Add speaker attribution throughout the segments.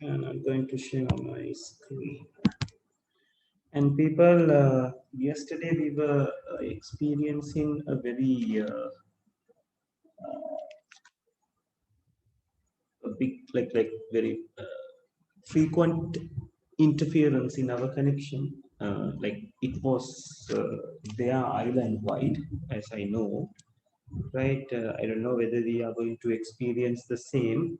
Speaker 1: And I'm going to share my screen. And people, yesterday we were experiencing a very a big, like very frequent interference in our connection. Like it was there island wide, as I know, right? I don't know whether we are going to experience the same.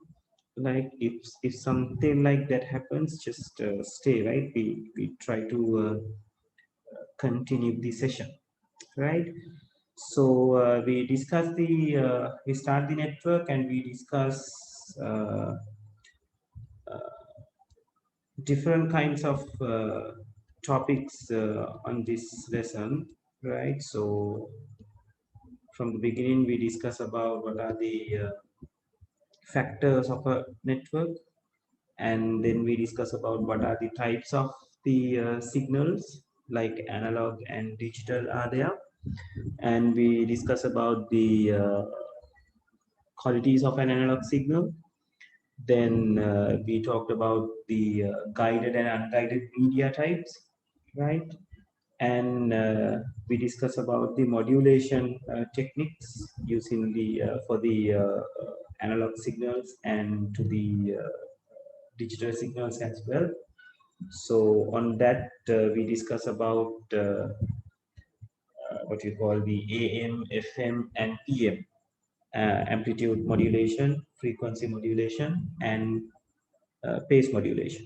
Speaker 1: Like if something like that happens, just stay, right? We try to continue the session, right? So we start the network and we discuss uh, different kinds of topics on this lesson, right? So from the beginning we discuss about what are the factors of a network, and then we discuss about what are the types of the signals, like analog and digital are there, and we discuss about the qualities of an analog signal. Then we talked about the guided and unguided media types, right? And we discuss about the modulation techniques using the for the analog signals and to the digital signals as well. So on that, we discuss about what you call the AM, FM, and PM, amplitude modulation, frequency modulation, and pace modulation,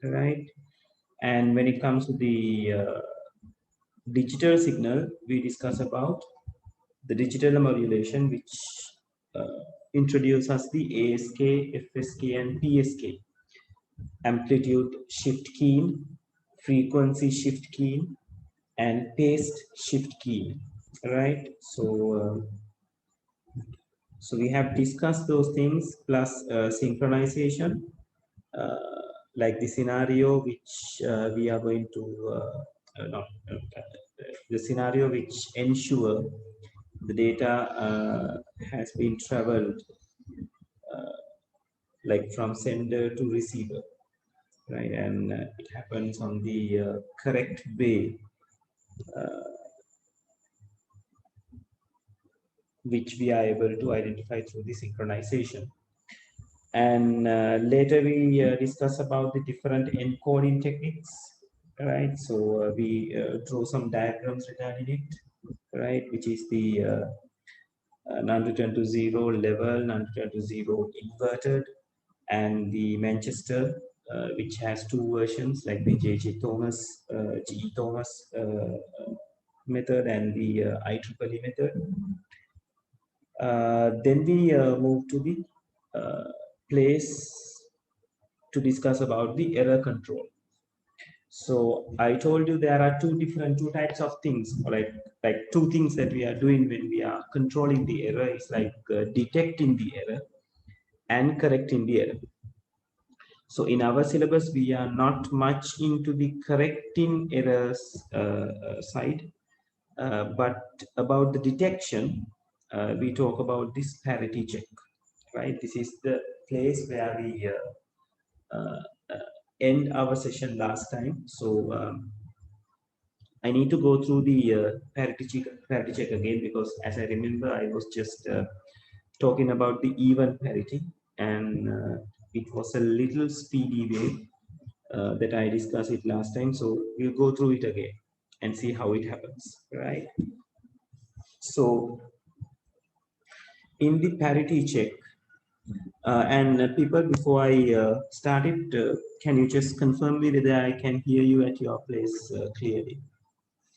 Speaker 1: right? And when it comes to the digital signal, we discuss about the digital modulation, which introduces the ASK, FSK, and PSK, amplitude shift keying, frequency shift keying, and pace shift keying, right? So we have discussed those things, plus synchronization, like the scenario which we are going to not the scenario which ensure the data has been traveled like from sender to receiver, right? And it happens on the correct way, which we are able to identify through the synchronization. And later we discuss about the different encoding techniques, right? So we draw some diagrams regarding it, right? Which is the non-return to zero level, non-return to zero inverted, and the Manchester, which has two versions, like the G. Thomas method and the IEEE method. Then we move to the place to discuss about the error control. So I told you there are two types of things, like two things that we are doing when we are controlling the error is like detecting the error and correcting the error. So in our syllabus, we are not much into the correcting errors side, but about the detection, we talk about this parity check, right? This is the place where we uh, end our session last time. So I need to go through the parity check again, because as I remember, I was just talking about the even parity, and it was a little speedy way that I discussed it last time. So we'll go through it again and see how it happens, right? So in the parity check, and people, before I start it, can you just confirm me whether I can hear you at your place clearly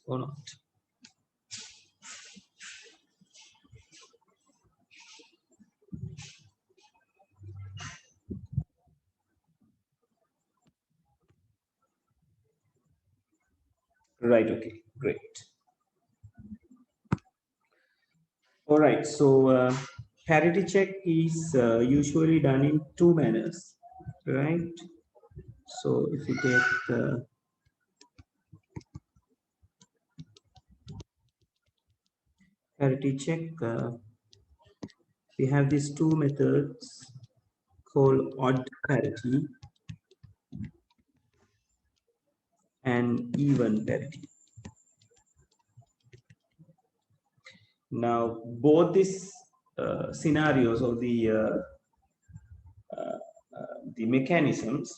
Speaker 1: or not? Right, okay, great. All right, so parity check is usually done in two manners, right? So if you take parity check, we have these two methods called odd parity and even parity. Now, both these scenarios or the mechanisms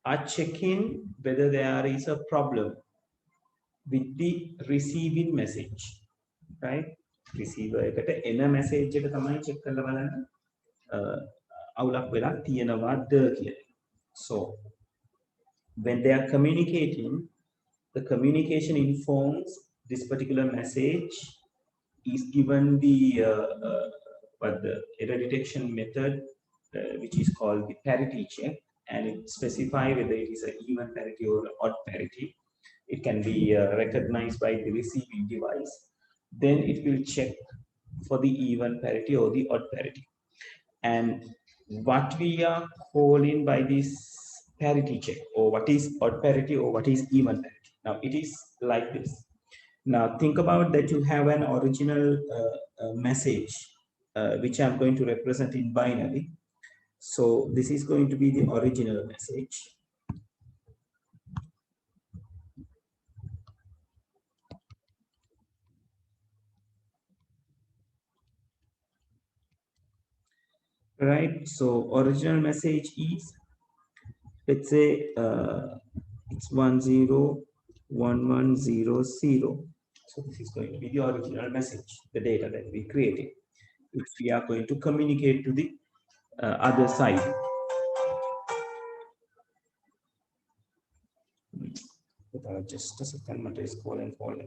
Speaker 1: are checking whether there is a problem with the receiving message, right? Receiver එකට එන message එක තමයි check කරලා බලන්න අවුලක් වෙලා තියෙනවද කියලා. So when they are communicating, the communication informs this particular message is given the what the error detection method, which is called the parity check, and it specifies whether it is an even parity or odd parity. It can be recognized by the receiving device. Then it will check for the even parity or the odd parity. And what we are calling by this parity check, or what is odd parity or what is even parity. Now it is like this. Now think about that you have an original message which I'm going to represent in binary. So this is going to be the original message. Right, so original message is, let's say it's 101100. So this is going to be the original message, the data that we created, which we are going to communicate to the other side. Just a second, my is calling for.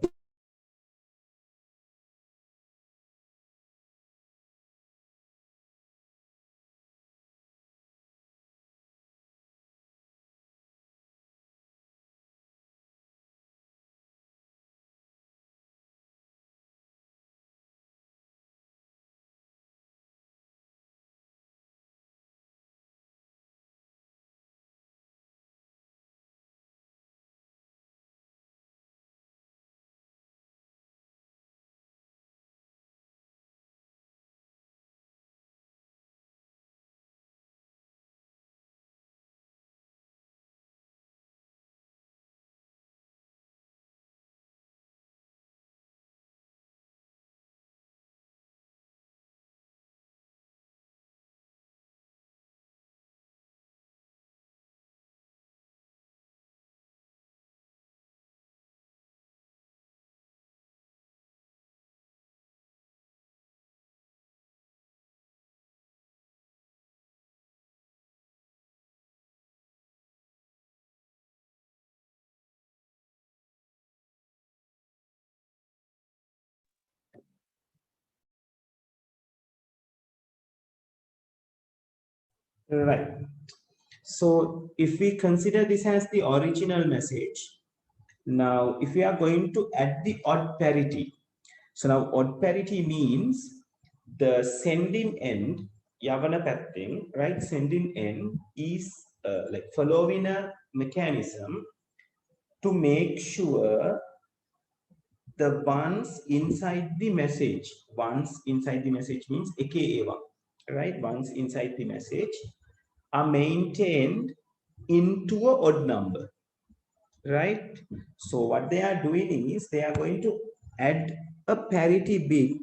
Speaker 1: Right. So if we consider this as the original message, now if we are going to add the odd parity, so now odd parity means the sending end, yavana pathing, right? Sending end is like following a mechanism to make sure the ones inside the message, ones inside the message means AKA1, right? Ones inside the message are maintained into an odd number, right? So what they are doing is they are going to add a parity bit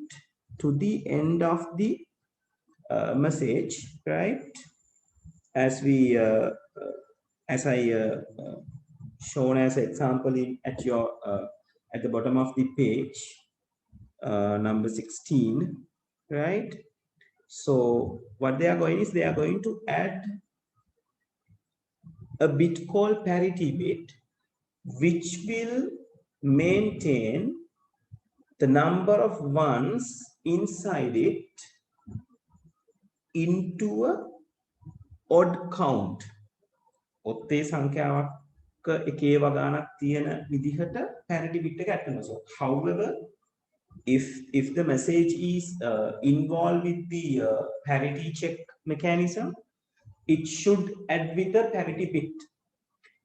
Speaker 1: to the end of the message, right? As we as I shown as example in at your at the bottom of the page, number 16, right? So what they are going is they are going to add a bit called parity bit, which will maintain the number of ones inside it into a odd count. ඔත්තේ සංඛ්‍යාවක් එකේ වගානක් තියෙන විදිහට parity bit එක add කරනවා. So however, if the message is involved with the parity check mechanism, it should add with the parity bit.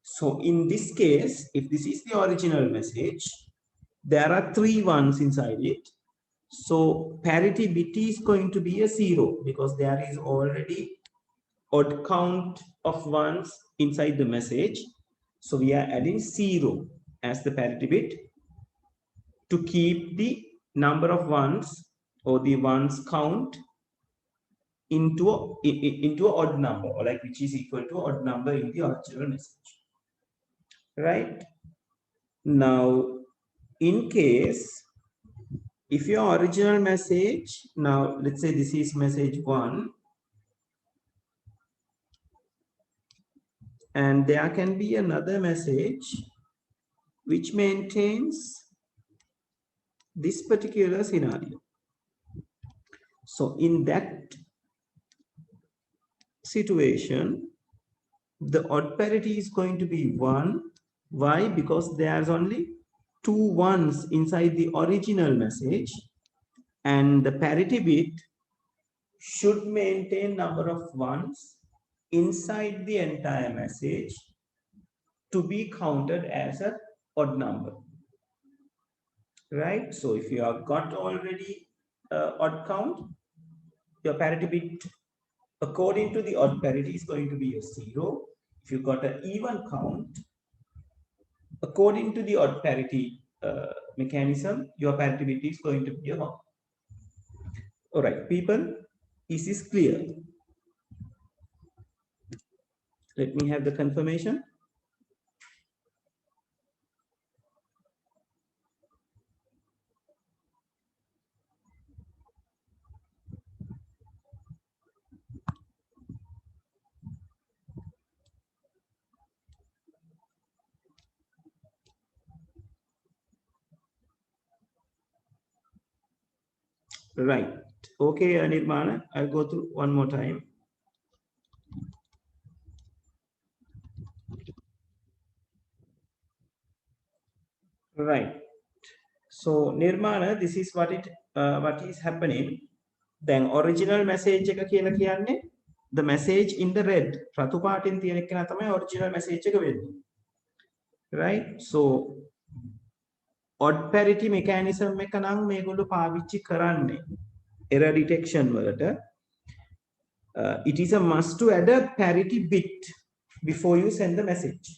Speaker 1: So in this case, if this is the original message, there are 3 ones inside it. So parity bit is going to be a 0 because there is already odd count of ones inside the message. So we are adding 0 as the parity bit to keep the number of ones or the ones count into an odd number, or like which is equal to odd number in the original message. Right? Now, in case if your original message, now let's say this is message 1, and there can be another message which maintains this particular scenario. So in that situation, the odd parity is going to be 1. Why? Because there's only 2 ones inside the original message, and the parity bit should maintain number of ones inside the entire message to be counted as an odd number. Right? So if you have got already odd count, your parity bit according to the odd parity is going to be a 0. If you got an even count, according to the odd parity mechanism, your parity bit is going to be a 1. All right, people, is this clear? Let me have the confirmation. Right. Okay, Nirmana, I'll go through one more time. Right. So Nirmana, this is what is happening. Then original message එක කියලා කියන්නේ the message in the red. රතු පාටින් තියෙන එක තමයි original message එක වෙන්නේ. Right? So odd parity mechanism එක නම් මේගොල්ලෝ පාවිච්චි කරන්නේ error detection වලට. It is a must to add a parity bit before you send the message.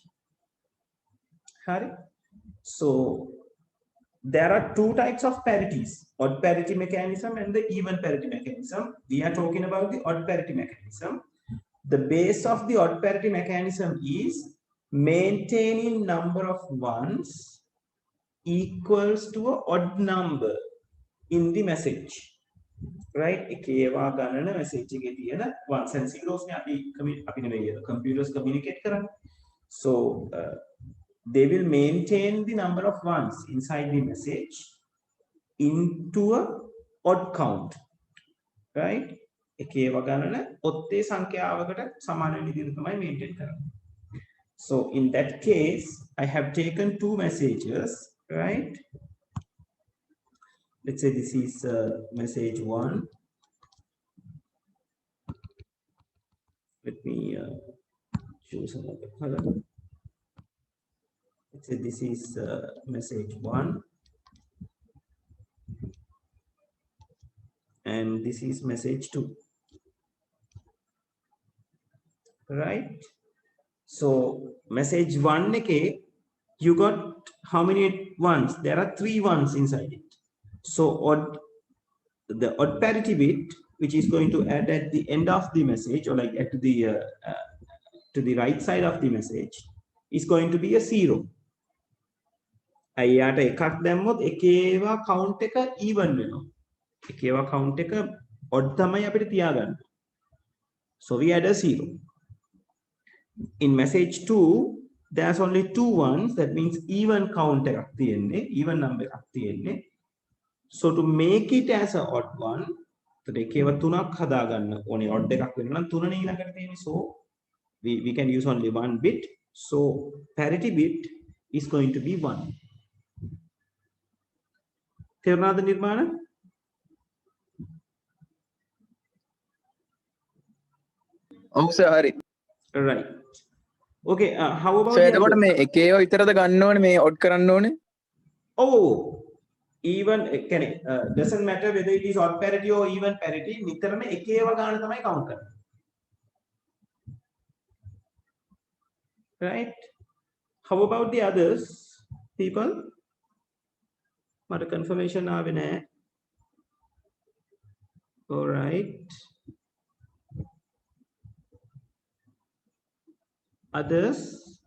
Speaker 1: Hari? So there are 2 types of parities, odd parity mechanism and the even parity mechanism. We are talking about the odd parity mechanism. The base of the odd parity mechanism is maintaining number of ones equals to an odd number in the message. Right? ඒවා ගණන message එකේ තියෙන ones and zeros නේ අපි නෙවෙයි computers communicate කරන්නේ. So they will maintain the number of ones inside the message into a odd count. Right? ඒකේවා ගණන ඔත්තේ සංඛ්‍යාවකට සමාන වෙන විදිහට තමයි maintain කරන්නේ. So in that case, I have taken 2 messages, right? Let's say this is message 1. Let me choose another color. Let's say this is message 1. And this is message 2. Right? So message 1 okay, you got how many ones? There are 3 ones inside it. So the odd parity bit, which is going to add at the end of the message, or like at to the right side of the message, is going to be a 0. අයියාට එකක් දැම්මොත් එකේවා count එක even වෙනවා. එකේවා count එක odd තමයි අපිට තියාගන්න. So we add a 0. In message 2, there's only 2 ones. That means even count එකක් තියෙන්නේ, even number එකක් තියෙන්නේ. So to make it as an odd one, ඒකේව 3ක් හදාගන්න ඕනේ. odd එකක් වෙනවා නම් 3 නේ ඊළඟට තියෙන්නේ. So we can use only 1 bit. So parity bit is going to be 1. තේරුණාද නිර්මාණ?
Speaker 2: ඔව් සර් හරි.
Speaker 1: Right. Okay, how about
Speaker 2: sir එතකොට මේ එකේව විතරද ගන්න ඕනේ මේ ඔඩ් කරන්න ඕනේ?
Speaker 1: Oh, even can it doesn't matter whether it is odd parity or even parity, නිතරම එකේව ගන්න තමයි count කරන්නේ. Right? How about the others, people? What confirmation are we there? All right. Others,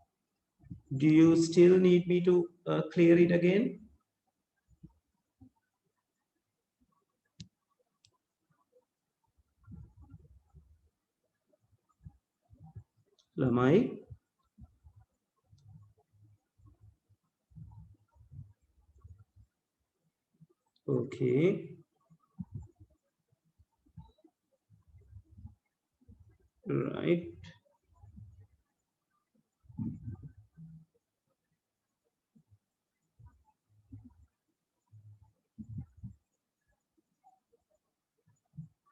Speaker 1: do you still need me to clear it again? Lamai? Okay. Right.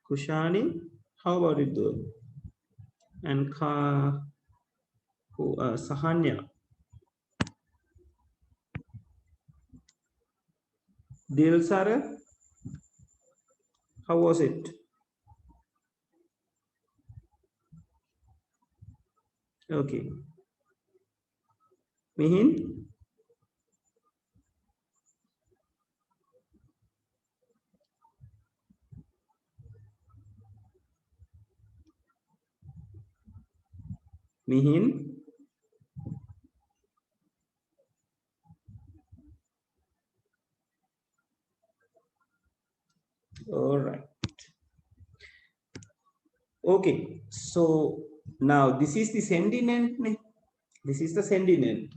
Speaker 1: Kushani, how about it though? And Sahanya. Dilsara, how was it? Okay. Mihin? Mihin? All right. Okay. So now this is the sending end. This is the sending end.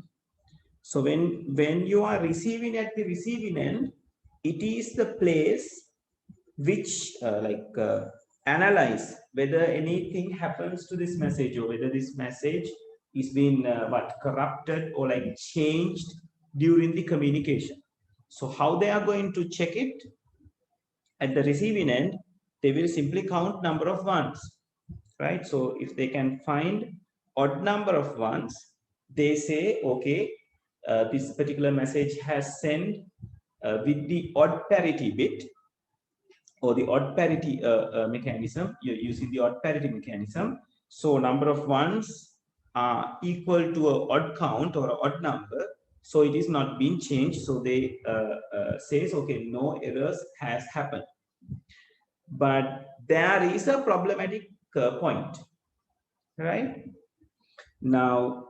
Speaker 1: So when you are receiving at the receiving end, it is the place which analyze whether anything happens to this message or whether this message is being corrupted or like changed during the communication. So how they are going to check it? At the receiving end, they will simply count number of ones, right? So if they can find odd number of ones, they say, okay, this particular message has sent with the odd parity bit or the odd parity mechanism. You're using the odd parity mechanism. So number of ones are equal to an odd count or an odd number. So it is not being changed. So they says, okay, no errors has happened. But there is a problematic point, right? Now,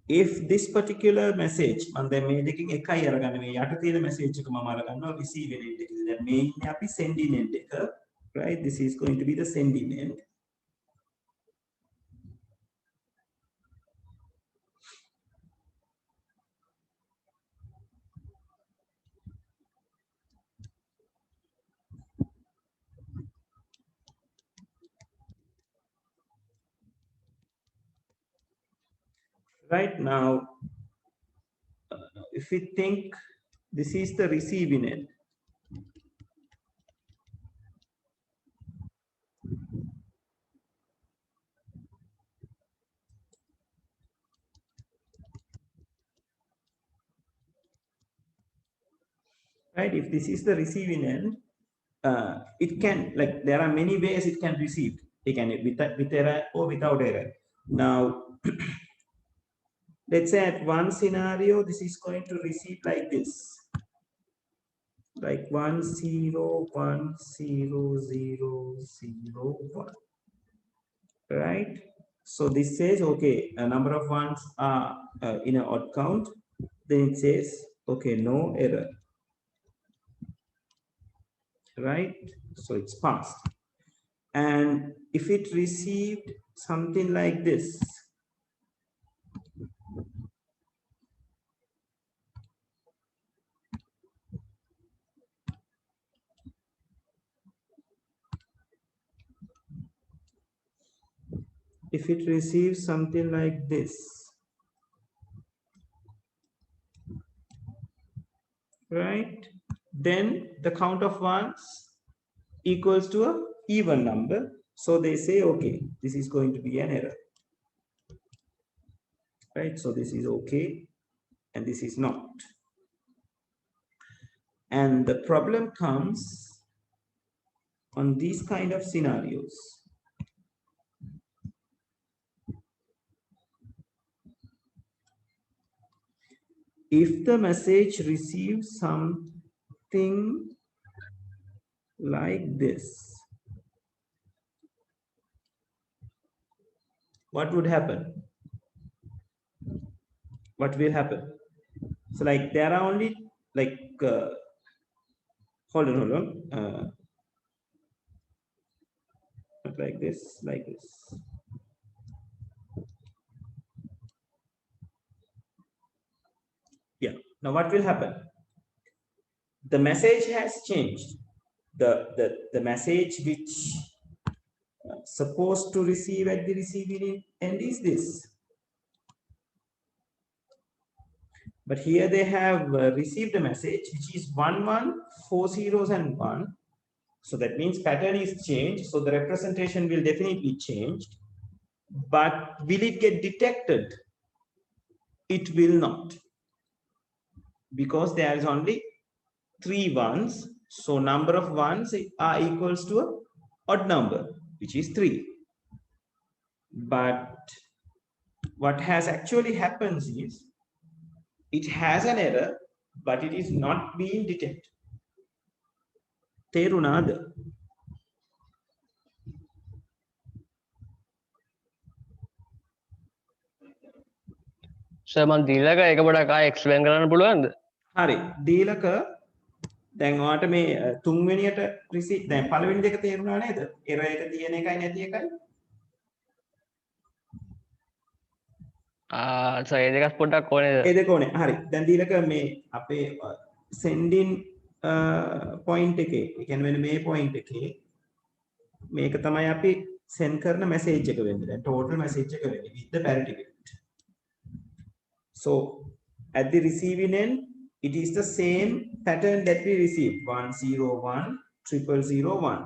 Speaker 1: if this particular message and the making a kai the message receive it may happy sending end, right? This is going to be the sending end. Right now, if we think this is the receiving end, right? If this is the receiving end, it can, like, there are many ways it can receive. It can with error or without error. Now, let's say at one scenario, this is going to receive like this, like 1 0 1 0 0 0 1, right? So this says, okay, a number of ones are in an odd count. Then it says, okay, no error, right? So it's passed. And if it received something like this, if it receives something like this, right? Then the count of ones equals to a even number. So they say, okay, this is going to be an error, right? So this is okay, and this is not. And the problem comes on these kind of scenarios. if the message receives something like this, what would happen? What will happen? So like there are only like hold on not like this, like this. Yeah, now what will happen? The message has changed. The message which supposed to receive at the receiving end is this, but here they have received a message which is 4 zeros and 1. So that means pattern is changed, so the representation will definitely change, but will it get detected? It will not, because there is only 3 ones, so number of ones are equals to a odd number, which is 3. But what has actually happens is it has an error, but it is not being detected. තේරුණාද?
Speaker 3: Sir මම දීලක ඒක පොඩක් ආයෙ explain කරන්න පුළුවන්ද?
Speaker 1: හරි. දීලක දැන් ඔයාට මේ තුන්වෙනියට දැන් පළවෙනි දෙක තේරුණා නේද? error එක තියෙන එකයි නැති එකයි.
Speaker 3: සර් ඒ දෙකත් පොඩ්ඩක් ඕනේද?
Speaker 1: ඒ දෙක ඕනේ. හරි. දැන් දීලක මේ අපේ sending point එකේ, ඒ කියන්නේ මෙන්න මේ point එකේ මේක තමයි අපි send කරන message එක වෙන්නේ. දැන් total message එක වෙන්නේ with the parity bit. So at the receiving end, it is the same pattern that we received 101 0001,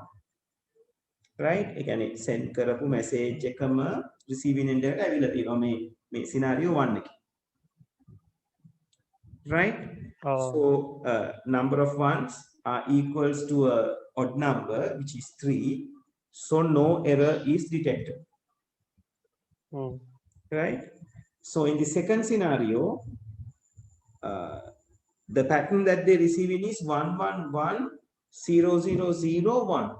Speaker 1: right? Again, send කරපු message එකම receiving end එකට ඇවිල්ලා තියෙනවා මේ scenario 1 එකේ, right? So number of ones are equals to a odd number which is 3, so no error is detected, right? So in the second scenario, the pattern that they're receiving is 1110001.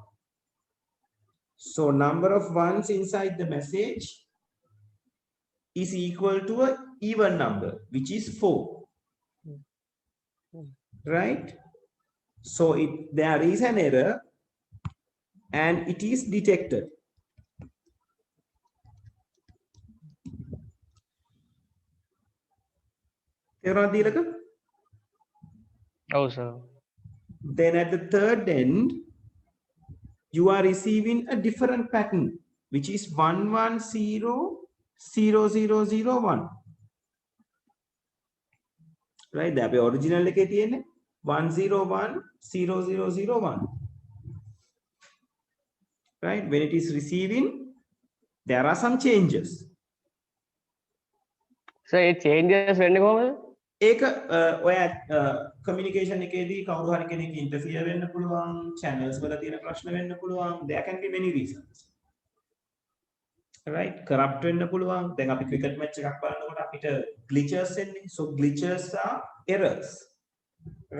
Speaker 1: So number of ones inside the message is equal to an even number, which is 4, right? So there is an error and it is detected.
Speaker 3: ඔව් sir.
Speaker 1: Then at the third end, you are receiving a different pattern, which is 1100001. Right? The original එකේ තියෙන්නේ 1010001. Right? When it is receiving, there are some changes.
Speaker 3: Sir A changes වෙන්නේ කොහමද?
Speaker 1: ඒක ඔය communication එකේදී කවුරු හරි කෙනෙක් interfere වෙන්න පුළුවන්, channels වල තියෙන ප්‍රශ්න වෙන්න පුළුවන්, there can be many reasons. Right? Corrupt වෙන්න පුළුවන්. දැන් අපි cricket match එකක් බලනකොට අපිට glitches එන්නේ. So glitches are errors.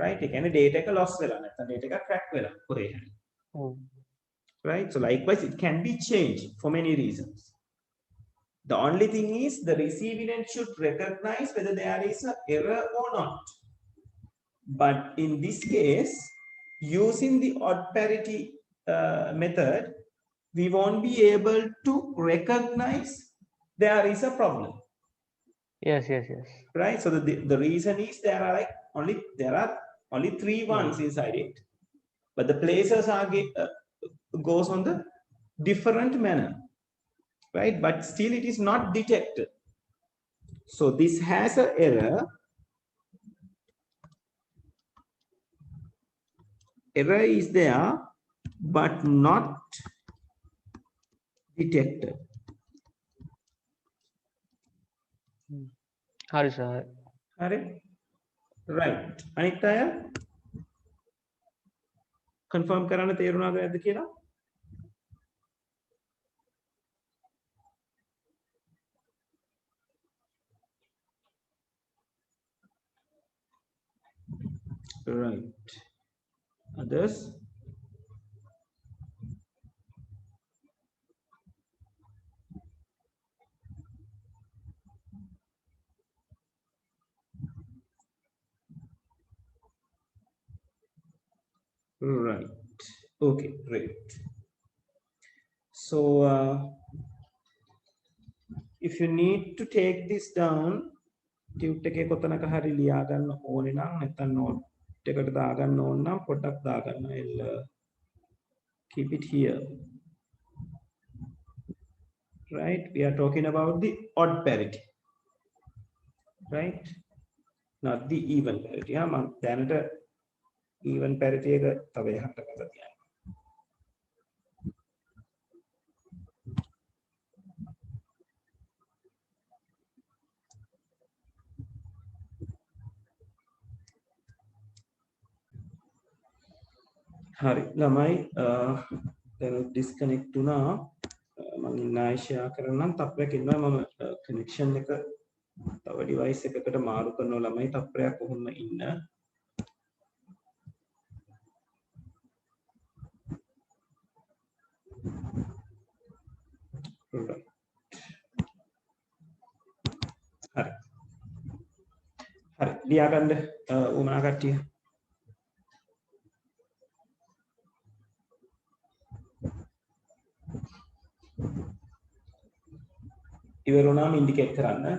Speaker 1: Right? ඒ කියන්නේ data එක loss වෙලා නැත්නම් data එක crack වෙලා කොහේ හරි. Right? So likewise it can be changed for many reasons. The only thing is the receiving end should recognize whether there is an error or not. But in this case, using the odd parity method, we won't be able to recognize there is a problem.
Speaker 3: Yes.
Speaker 1: Right? So the reason is there are only 3 ones inside it, but the places are goes on the different manner. Right? But still it is not detected. So this has an error. Error is there, but not detected.
Speaker 3: හරි sir.
Speaker 1: හරි? Right. අනිත් අය confirm කරන්න තේරුණාද නැද්ද කියලා? others. Right. Okay, great. So if you need to take this down, tute එකේ කොතනක හරි ලියා ගන්න ඕනේ නම් නැත්නම් note එකට දාගන්න ඕන නම් පොඩ්ඩක් දාගන්න. I'll keep it here. Right? We are talking about the odd parity. Right? Not the even parity. Yeah, මම දැනට even parity එක තව එහාට කරලා තියන්න. හරි ළමයි දැන් disconnect වුණා මම ඉන්නයි share කරන්නම් තප්පරයක් ඉන්නවා මම connection එක තව device එකකට මාරු කරනවා ළමයි තප්පරයක් කොහොම ඉන්න right. හරි හරි ලියා ගන්න උමනා කට්ටිය ඉවර වුණාම ඉන්ඩිකේට් කරන්න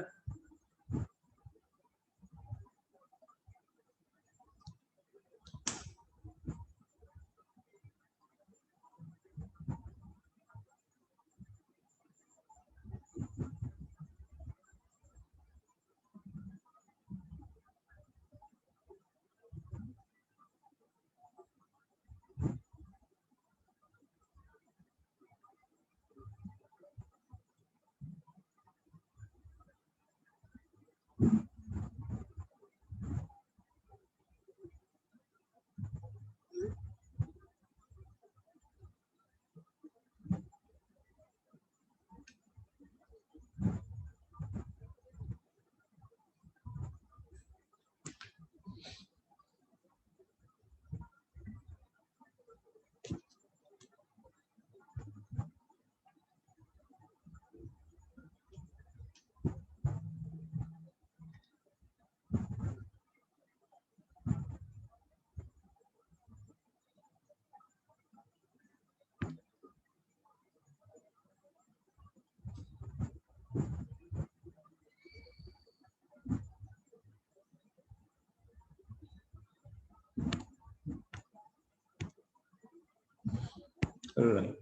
Speaker 1: right.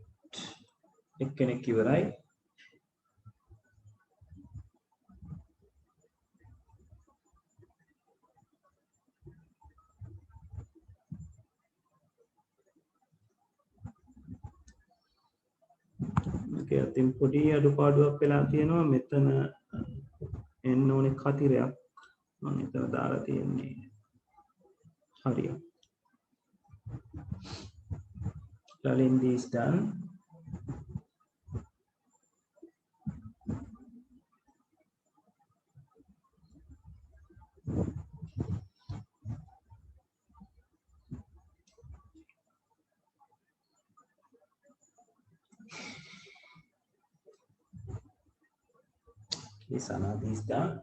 Speaker 1: එක්කෙනෙක් ඉවරයි මගේ අතින් පොඩි අඩුපාඩුවක් වෙලා තියෙනවා මෙතන එන්න ඕනේ කතිරයක් මම එතන දාලා තියෙන්නේ හරියට Lalindi is done. Okay, Sanadi is done.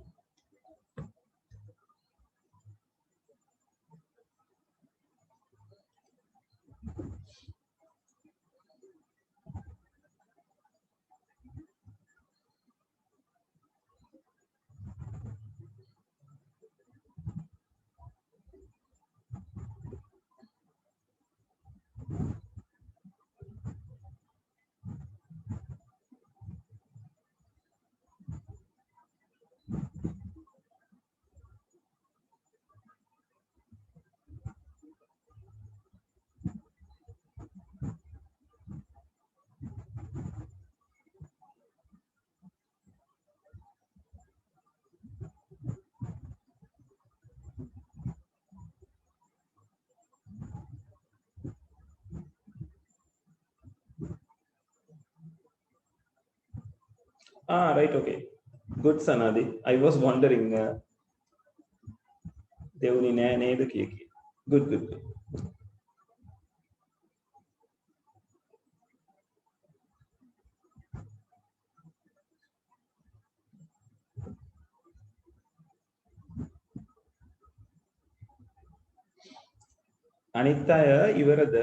Speaker 1: Ah, right, okay. Good, Sanadi. I was wondering. Devuni ne the kiki. Good, good, good. අනිත් අය ඉවරද?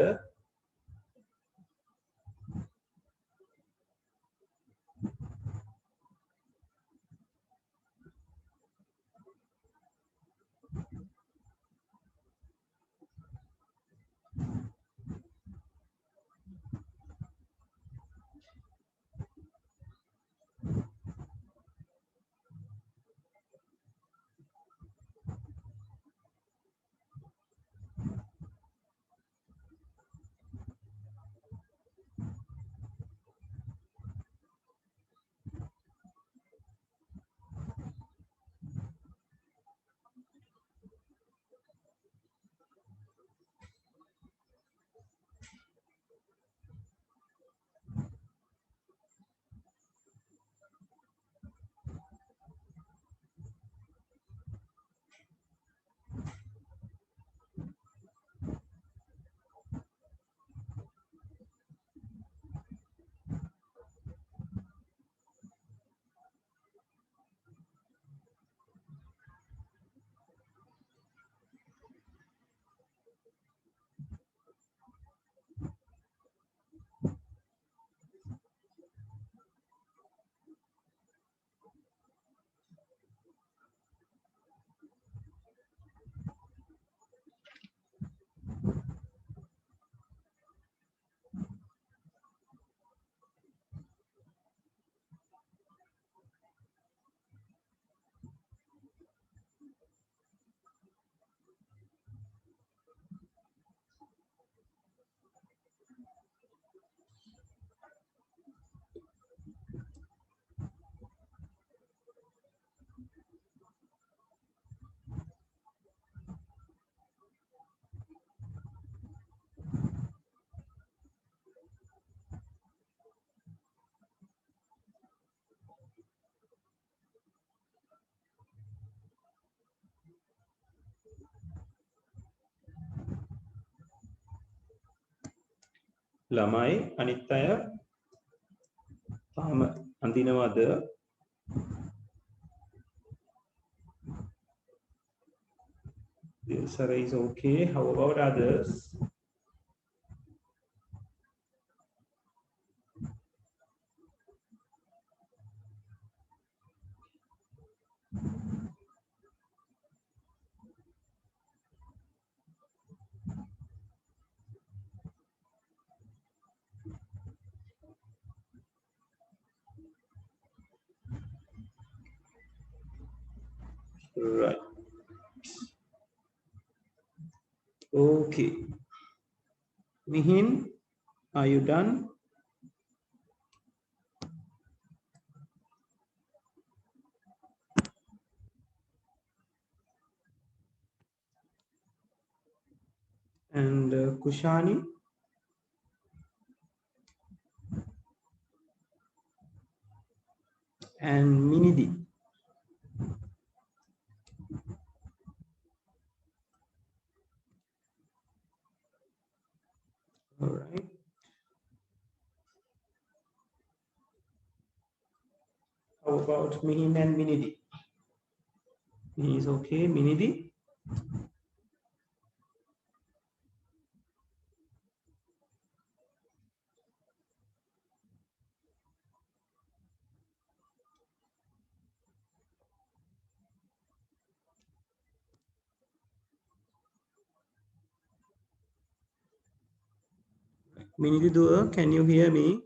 Speaker 1: ළමයි අනිත් අය තාම අඳිනවද? Sarah is okay. How about others? Right. Okay. Mihin, are you done? And Kushani? And Minidi? All right. How about Mihin and Minidi? He is okay. Minidi? Minidi Dua, can you hear me?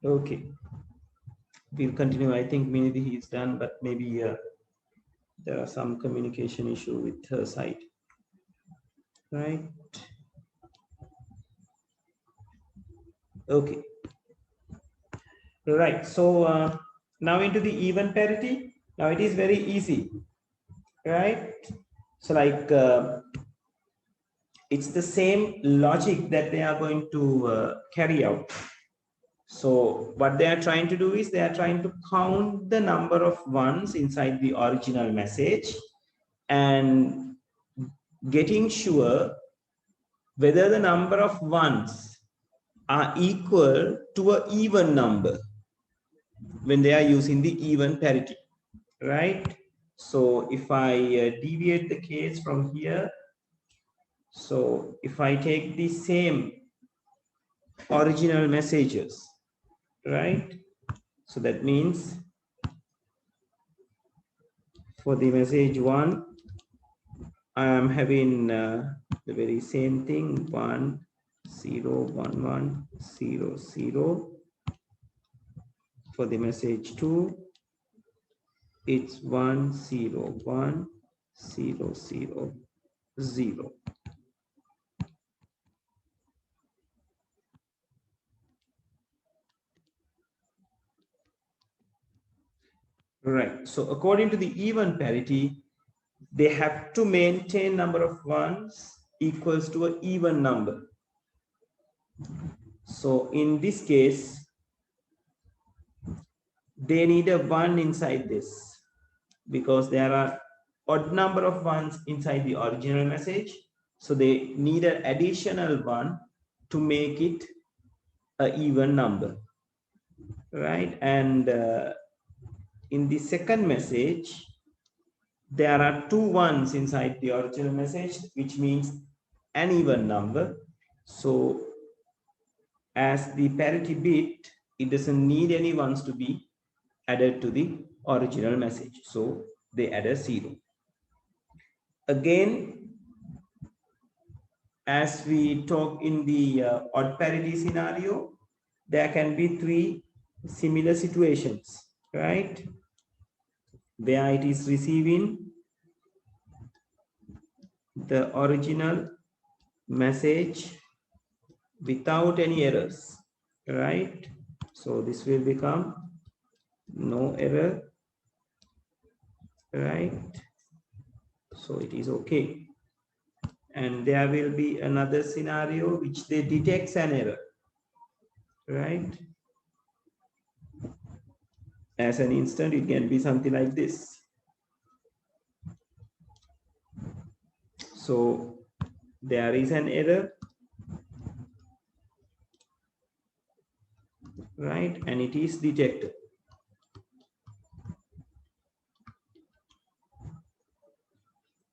Speaker 1: Okay. We'll continue. I think Minidi is done, but maybe there are some communication issue with her side. Right. Okay. Right. So now into the even parity. Now it is very easy. Right. So like it's the same logic that they are going to carry out. So what they are trying to do is they are trying to count the number of ones inside the original message and getting sure whether the number of ones are equal to an even number when they are using the even parity, right? So if I deviate the case from here, so if I take the same original messages, right? So that means for the message 1, I am having the very same thing, 1 0 1 1 0 0. For the message 2, it's 1 0 1 0 0 0. Right. So according to the even parity, they have to maintain number of ones equals to an even number. So in this case, they need a 1 inside this because there are odd number of ones inside the original message. So they need an additional 1 to make it an even number, right? And in the second message, there are 2 ones inside the original message, which means an even number. So as the parity bit, it doesn't need any ones to be added to the original message. So they add a 0. Again, as we talk in the odd parity scenario, there can be 3 similar situations, right? Where it is receiving the original message without any errors, right? So this will become no error, right? So it is okay. And there will be another scenario which they detects an error, right? As an instant, it can be something like this. So there is an error, right? And it is detected.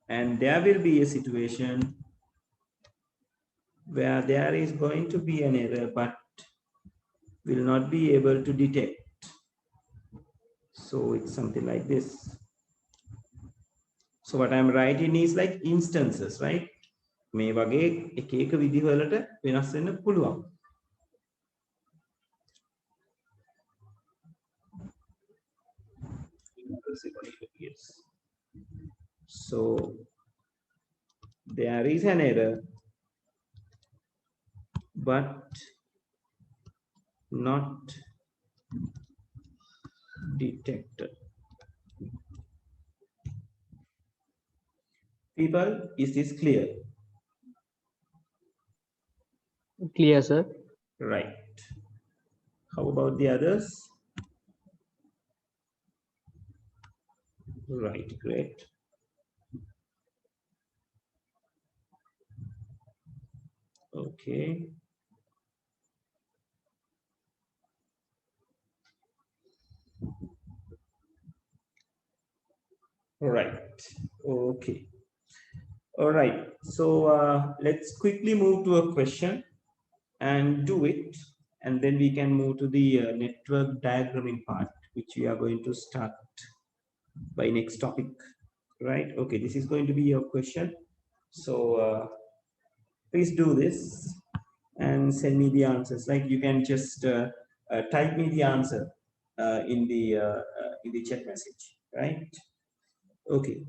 Speaker 1: And there will be a situation where there is going to be an error, but will not be able to detect. So it's something like this. So what I'm writing is like instances, right? මේ වගේ එක එක විදිහවලට වෙනස් වෙන්න පුළුවන්. Yes. So there is an error, but not detected. People, is this clear?
Speaker 3: Clear, sir.
Speaker 1: Right. How about the others? Right, great. Okay. Right. Okay. All right. So let's quickly move to a question and do it. And then we can move to the network diagramming part, which we are going to start by next topic. Right. Okay. This is going to be your question. So please do this and send me the answers. Like you can just type me the answer in the chat message. Right. Okay.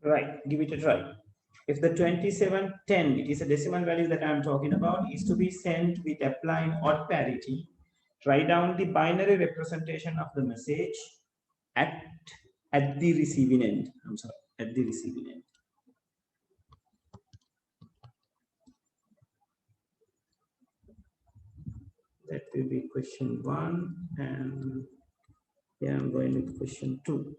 Speaker 1: Right, give it a try. If the 2710, it is a decimal value that I'm talking about, is to be sent with applying odd parity, write down the binary representation of the message at the receiving end. I'm sorry, at the receiving end. That will be question 1, and yeah, I'm going with question 2.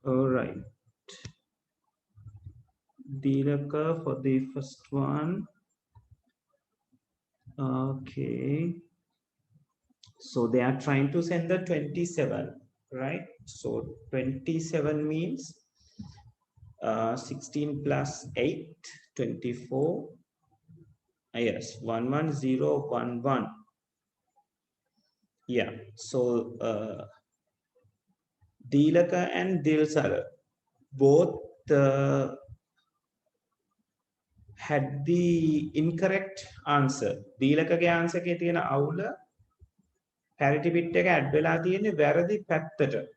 Speaker 1: All right. Dealer for the first one. Okay. So they are trying to send the 27, right? So 27 means 16 plus 8, 24. Yes, 11011. Yeah. So Dealaka and Dilsara both had the incorrect answer. Dealaka answer ke tiyena awula parity bit එක add වෙලා තියෙන්නේ වැරදි පැත්තට.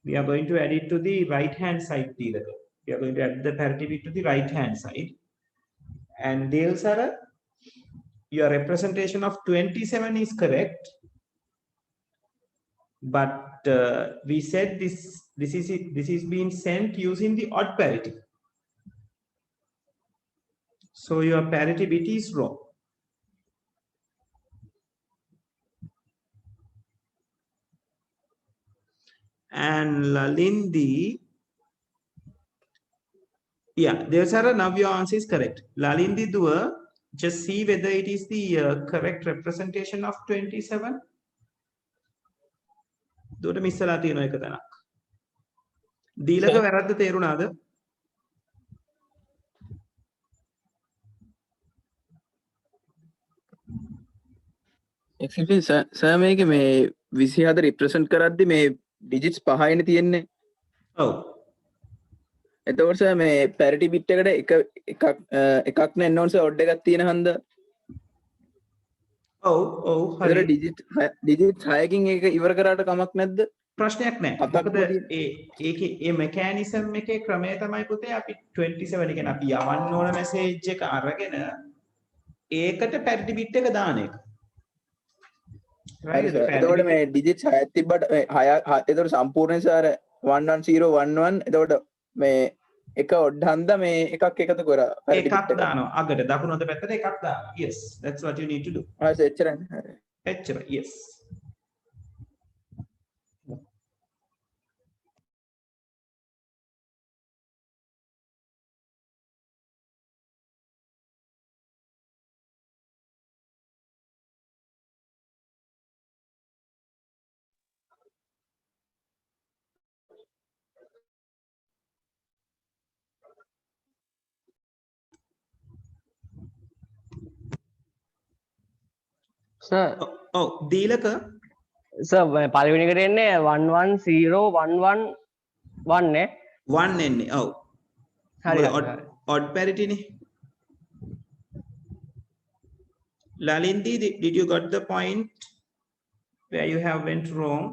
Speaker 1: We are going to add it to the right hand side Dealaka. We are going to add the parity bit to the right hand side. And Dilsara, your representation of 27 is correct, but we said this is being sent using the odd parity. So your parity bit is wrong. And Lalindi, yeah, there's a now your answer is correct. Lalindi Dua, just see whether it is the correct representation of 27. දුවට මිස්සලා තියෙනවා එක තැනක්. දීලක වැරද්ද තේරුණාද?
Speaker 2: actually sir මේකේ මේ 24 represent කරද්දි මේ digits 5යිනේ තියෙන්නේ.
Speaker 1: ඔව්.
Speaker 2: එතකොට sir මේ parity bit එකට එකක් නේ unknown sir odd එකක් තියෙන හන්ද.
Speaker 1: ඔව් හරි.
Speaker 2: digit 6කින් ඒක ඉවර කරාට කමක් නැද්ද?
Speaker 1: ප්‍රශ්නයක් නැහැ. මොකද ඒකේ ඒ මෙකැනිසම් එකේ ක්‍රමය තමයි පුතේ අපි 27 කියන්නේ අපි යවන්න ඕන මැසේජ් එක අරගෙන ඒකට parity bit එක දාන එක.
Speaker 2: right එතකොට මේ digits 6ක් තිබ්බට 6 එතකොට සම්පූර්ණයෙන් sir 11011 එතකොට මේ එක odd හන්ද මේ එකක් එකතු කරා
Speaker 1: එකක් දානවා අගට දකුණු අත පැත්තට එකක් දානවා. Yes, that's what you need to do.
Speaker 2: හරි එච්චරයි. හරි.
Speaker 1: එච්චරයි. Yes.
Speaker 3: sir.
Speaker 1: ඔව් දීලක
Speaker 3: sir පළවෙනි එකට එන්නේ 11011 නේ.
Speaker 1: 1 එන්නේ. ඔව්.
Speaker 3: හරි
Speaker 1: මොකද
Speaker 3: හරි.
Speaker 1: odd parity නේ. Lalindi, did you got the point where you have went wrong?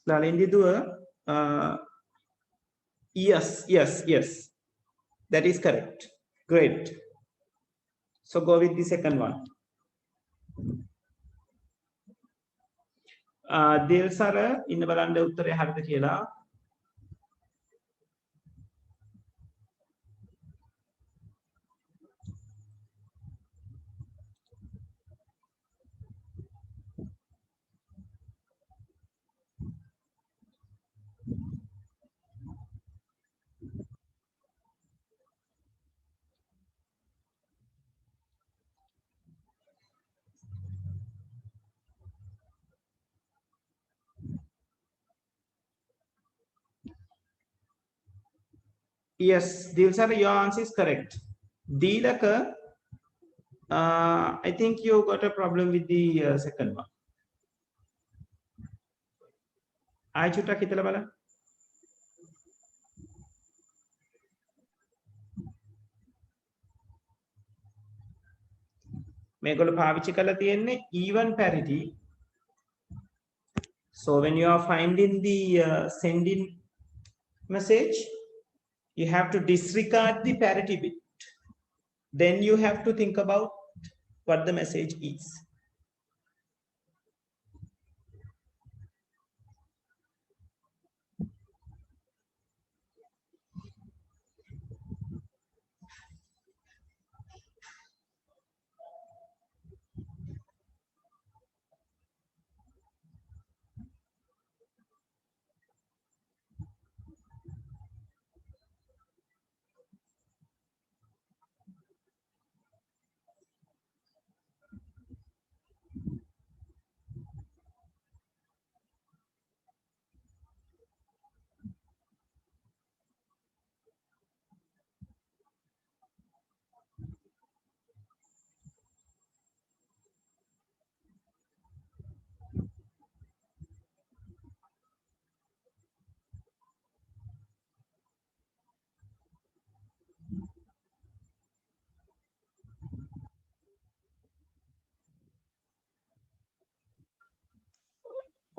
Speaker 1: Lalindi Dua, yes. That is correct. Great. So go with the second one. Dilsara ඉන්න බලන්න උත්තරය හරිද කියලා. Yes, Dilsara, your answer is correct. Dilaka, I think you got a problem with the second one. ආයෙ චුට්ටක් හිතලා බලන්න. මේගොල්ලෝ පාවිච්චි කරලා තියෙන්නේ even parity. So when you are finding the sending message, you have to disregard the parity bit. Then you have to think about what the message is.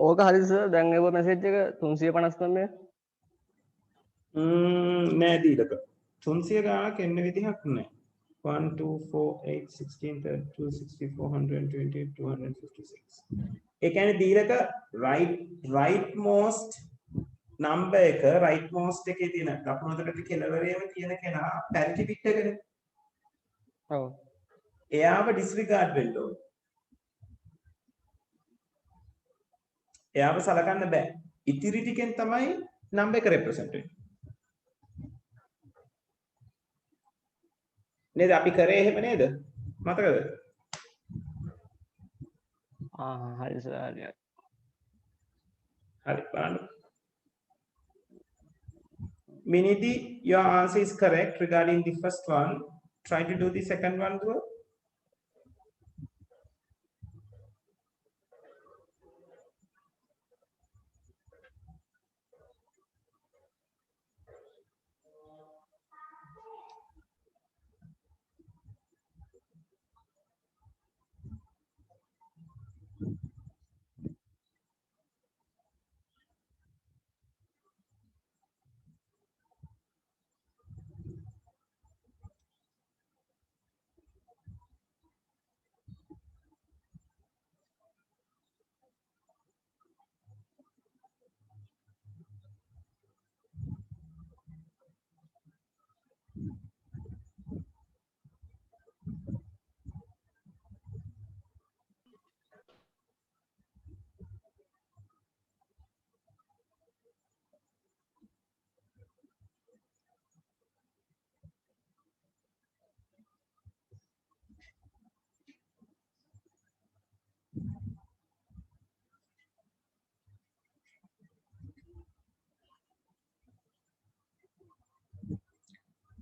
Speaker 3: ඕක හරිද සර්? දැන් ඒව මැසේජ් එක 359.
Speaker 1: නෑ දීලක. 300 ගානක් එන්න විදිහක් නෑ. 1 2 4 8 16 32 64 128 256. ඒ කියන්නේ දීලක right most number එක right most එකේ තියෙන ලකුණු දෙකට කෙලවරේම තියෙන කෙනා parity bit එකනේ.
Speaker 3: ඔව්.
Speaker 1: එයාව disregard වෙන්න ඕනේ. එයාව සලකන්න බෑ. ඉතිරි ටිකෙන් තමයි number එක represent වෙන්නේ. නේද අපි කරේ එහෙම නේද? මතකද?
Speaker 3: හරි සර් හරි.
Speaker 1: හරි බලන්න. Minidi, your answer is correct regarding the first one. Try to do the second one too.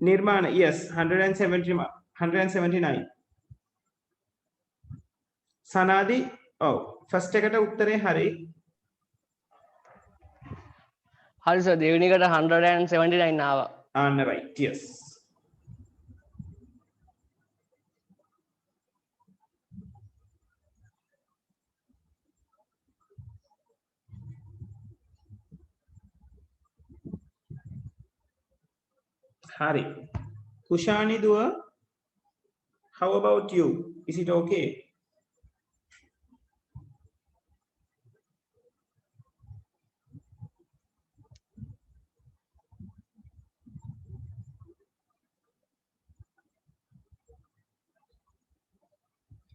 Speaker 1: Nirmana, yes, 179. Sanadi, oh, first ekata uttare hari.
Speaker 3: හරි සර් දෙවෙනි එකට 179 ආවා.
Speaker 1: Right, yes. Hari. Kushani Dua, how about you? Is it okay?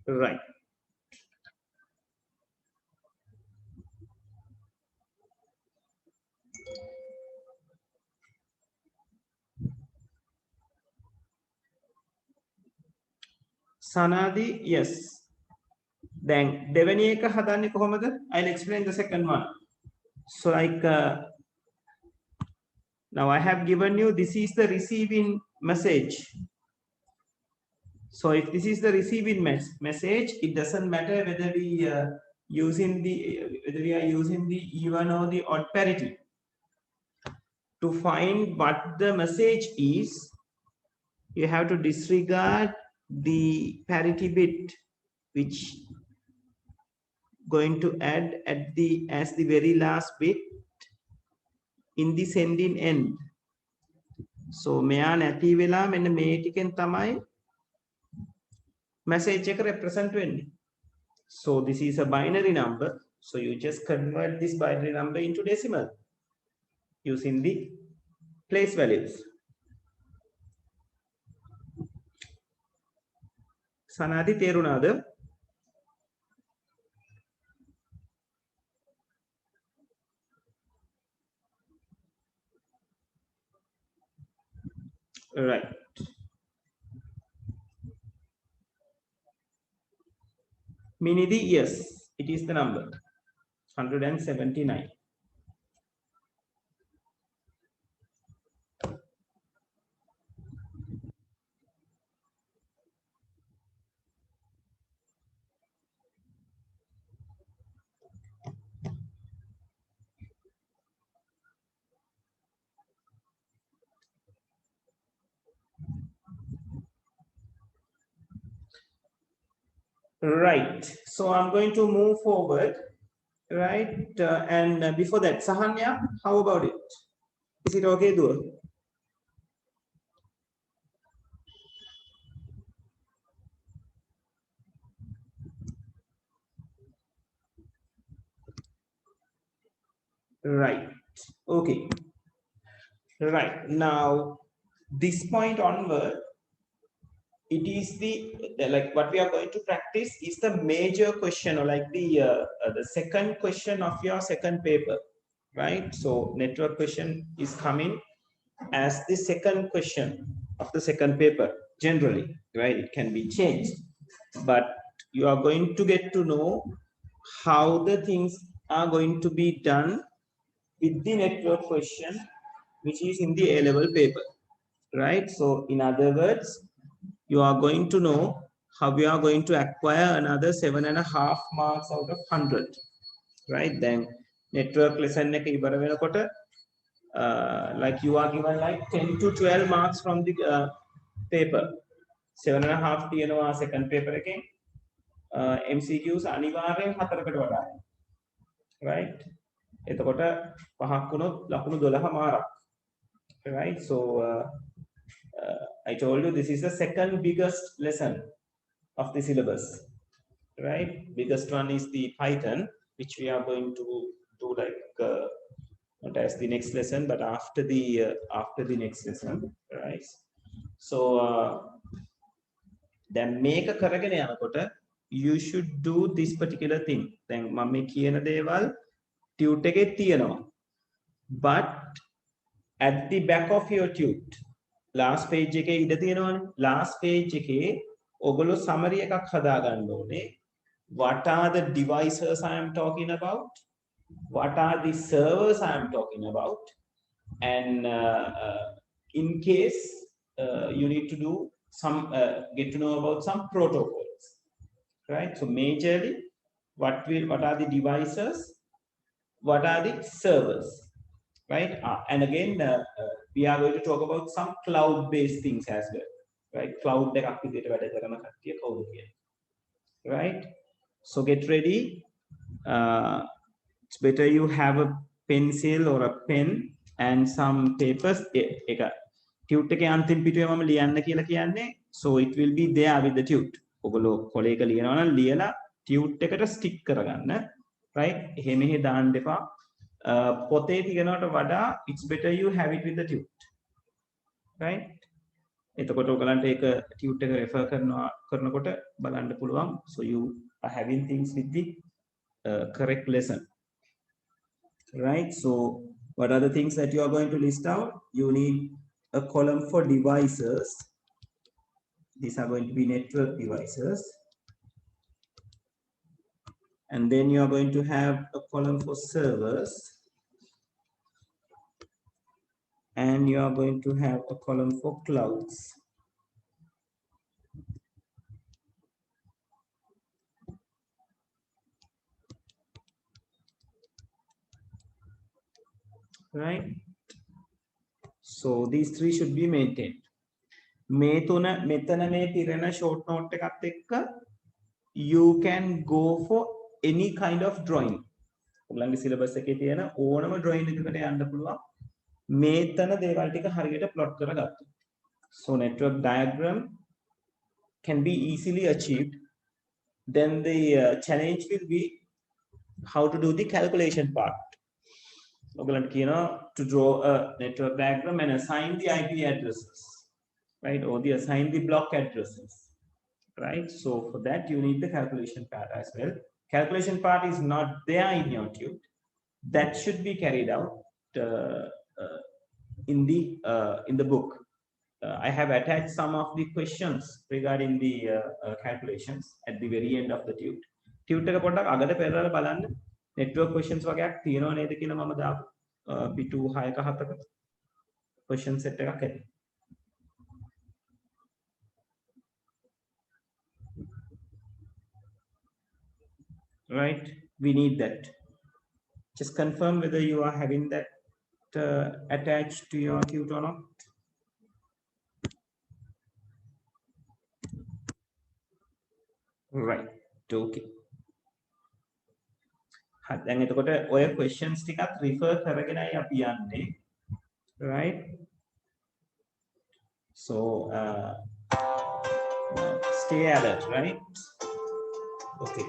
Speaker 1: Right. Sanadi, yes. Then දෙවෙනි එක හදන්නේ කොහොමද? I'll explain the second one. So like now I have given you, this is the receiving message. So if this is the receiving message, it doesn't matter whether we are using the even or the odd parity. To find what the message is, you have to disregard the parity bit, which going to add at the as the very last bit in the sending end. So මෙයා නැති වෙලා මෙන්න මේ ටිකෙන් තමයි message එක represent වෙන්නේ. So this is a binary number, so you just convert this binary number into decimal using the place values. Sanadi තේරුණාද? Right. Minidi, yes, it is the number 179. Right, so I'm going to move forward, right? And before that, Sahanya, how about it? Is it okay, Dua? Right, okay. Right, now this point onward, it is the like what we are going to practice is the major question, or like the second question of your second paper, right? So network question is coming as the second question of the second paper generally, right? It can be changed, but you are going to get to know how the things are going to be done with the network question which is in the A-level paper, right? So in other words, you are going to know how we are going to acquire another 7.5 marks out of 100, right? Then network lesson එක ඉවර වෙනකොට like you are given like 10 to 12 marks from the paper. 7.5 තියෙනවා second paper එකෙන්. MCQs අනිවාර්යෙන් 4කට වඩා, right? එතකොට පහක් වුණොත් ලකුණු 12 මාරක්, right? So I told you this is the second biggest lesson of the syllabus, right? Biggest one is the Python, which we are going to do like not as the next lesson, but after the next lesson, right? So then make a කරගෙන යනකොට you should do this particular thing. Then මම මේ කියන දේවල් tute එකේ තියෙනවා, but at the back of your tute last page එකේ ඉඳ තියෙනවනේ, last page එකේ ඔගොල්ලෝ summary එකක් හදා ගන්න ඕනේ. What are the devices I am talking about? What are the servers I am talking about? And in case you need to do some, get to know about some protocols, right? So majorly, what are the devices? What are the servers, right? And again, we are going to talk about some cloud-based things as well, right? Cloud එකක් විදිහට වැඩ කරන කට්ටිය කවුද කියලා, right? So get ready. It's better you have a pencil or a pen and some papers. එක tute එකේ අන්තිම පිටුවේ මම ලියන්න කියලා කියන්නේ, so it will be there with the tute. ඔගොල්ලෝ කොලේ එක ලියනවා නම් ලියලා tute එකට stick කරගන්න, right? එහෙ මෙහෙ දාන්න එපා. පොතේ තියනවට වඩා it's better you have it with the tute, right? එතකොට ඔයගලන්ට ඒක tute එක refer කරනකොට බලන්න පුළුවන්, so you are having things with the correct lesson, right? So what are the things that you are going to list out? You need a column for devices. These are going to be network devices, and then you are going to have a column for servers, and you are going to have a column for clouds. Right? So these three should be maintained. මේ තුන මෙතන මේ පිරෙන short note එකත් එක්ක you can go for any kind of drawing. ඔයගලගේ syllabus එකේ තියෙන ඕනම drawing එකකට යන්න පුළුවන්. මේතන දේවල් ටික හරියට plot කරගත්තා. So network diagram can be easily achieved. Then the challenge will be how to do the calculation part. To draw a network diagram and assign the IP addresses, right? Or assign the block addresses, right? So for that, you need the calculation part as well. Calculation part is not there in your tute. That should be carried out in the book. I have attached some of the questions regarding the calculations at the very end of the tute. Tute එක පොඩ්ඩක් අගට පෙරලා බලන්න. network questions වගේක් තියෙනව නේද කියලා මම දාපු පිටු 6ක 7ක question set එකක් ඇති. Right, we need that. Just confirm whether you are having that attached to your tute or not. Right, okay. දැන් එතකොට ඔය questions ටිකත් refer කරගෙනයි අපි යන්නේ, right? So stay alert, right? Okay,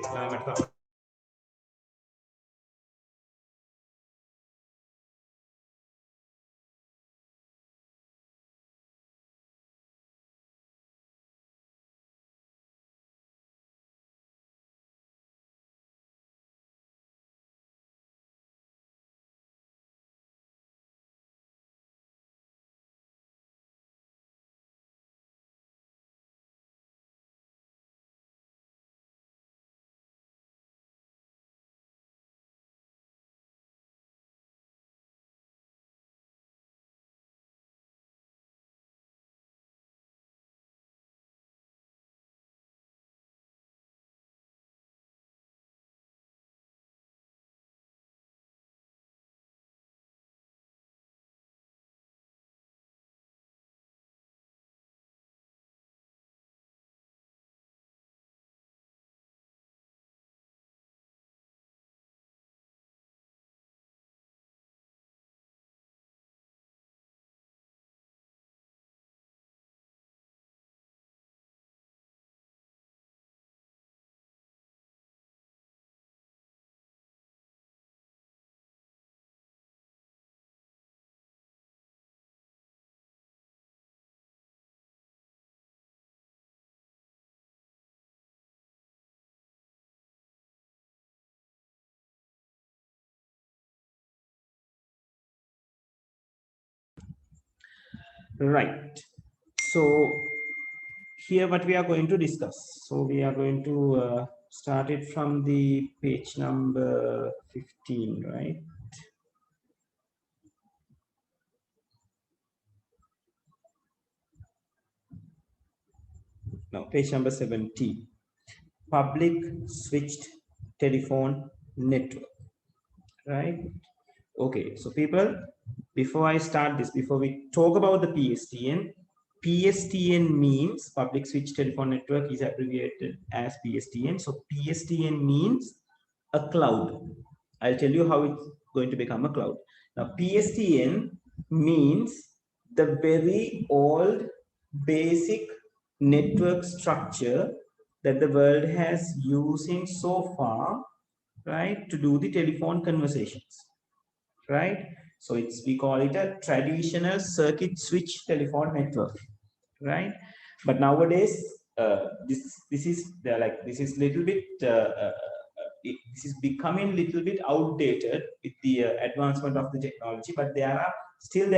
Speaker 1: right. So here what we are going to discuss. So we are going to start it from the page number 15, right? Now, page number 70. Public switched telephone network. Right? Okay, so people, before I start this, before we talk about the PSTN, PSTN means public switch telephone network is abbreviated as PSTN. So PSTN means a cloud. I'll tell you how it's going to become a cloud. Now PSTN means the very old basic network structure that the world has using so far, right, to do the telephone conversations, right? So it's, we call it a traditional circuit switch telephone network, right? But nowadays, this is this is little bit this is becoming little bit outdated with the advancement of the technology. But there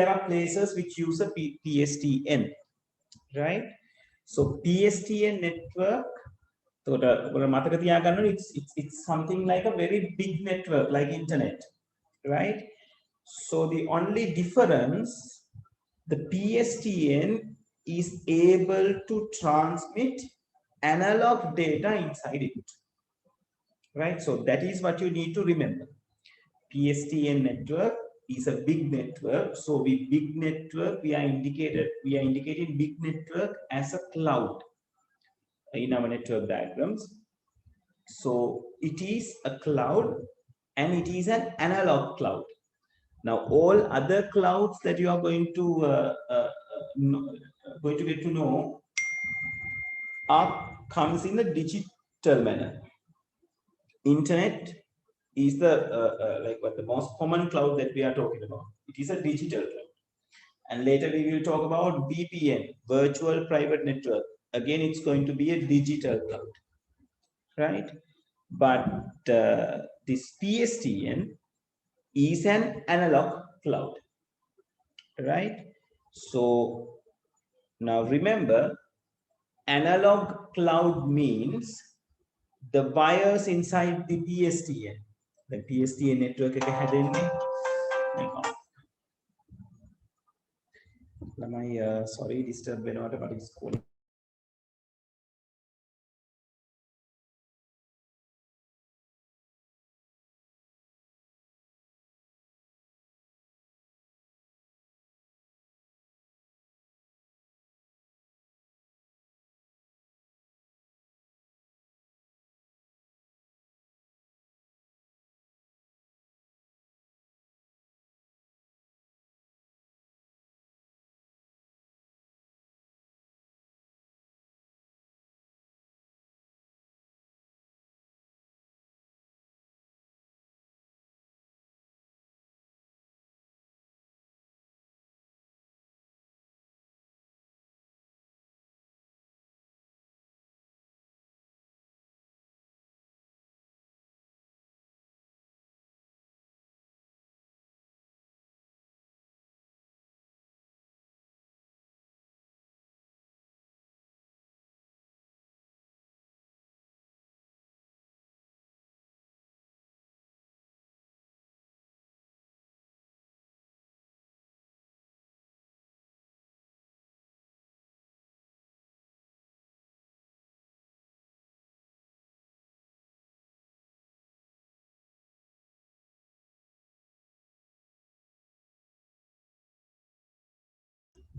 Speaker 1: are places which use a PSTN, right? So PSTN network. So it's something like a very big network like internet, right? So the only difference, the PSTN is able to transmit analog data inside it, right? So that is what you need to remember. PSTN network is a big network. So we are indicating big network as a cloud in our network diagrams. So it is a cloud and it is an analog cloud. Now, all other clouds that you are going to get to know comes in a digital manner. Internet is the most common cloud that we are talking about. It is a digital cloud, and later we will talk about VPN, virtual private network. Again, it's going to be a digital cloud, right? But this PSTN is an analog cloud, right? So now remember, analog cloud means the wires inside the PSTN. The PSTN network එක හැදෙන්නේ. ළමයි sorry disturb වෙනවට මට school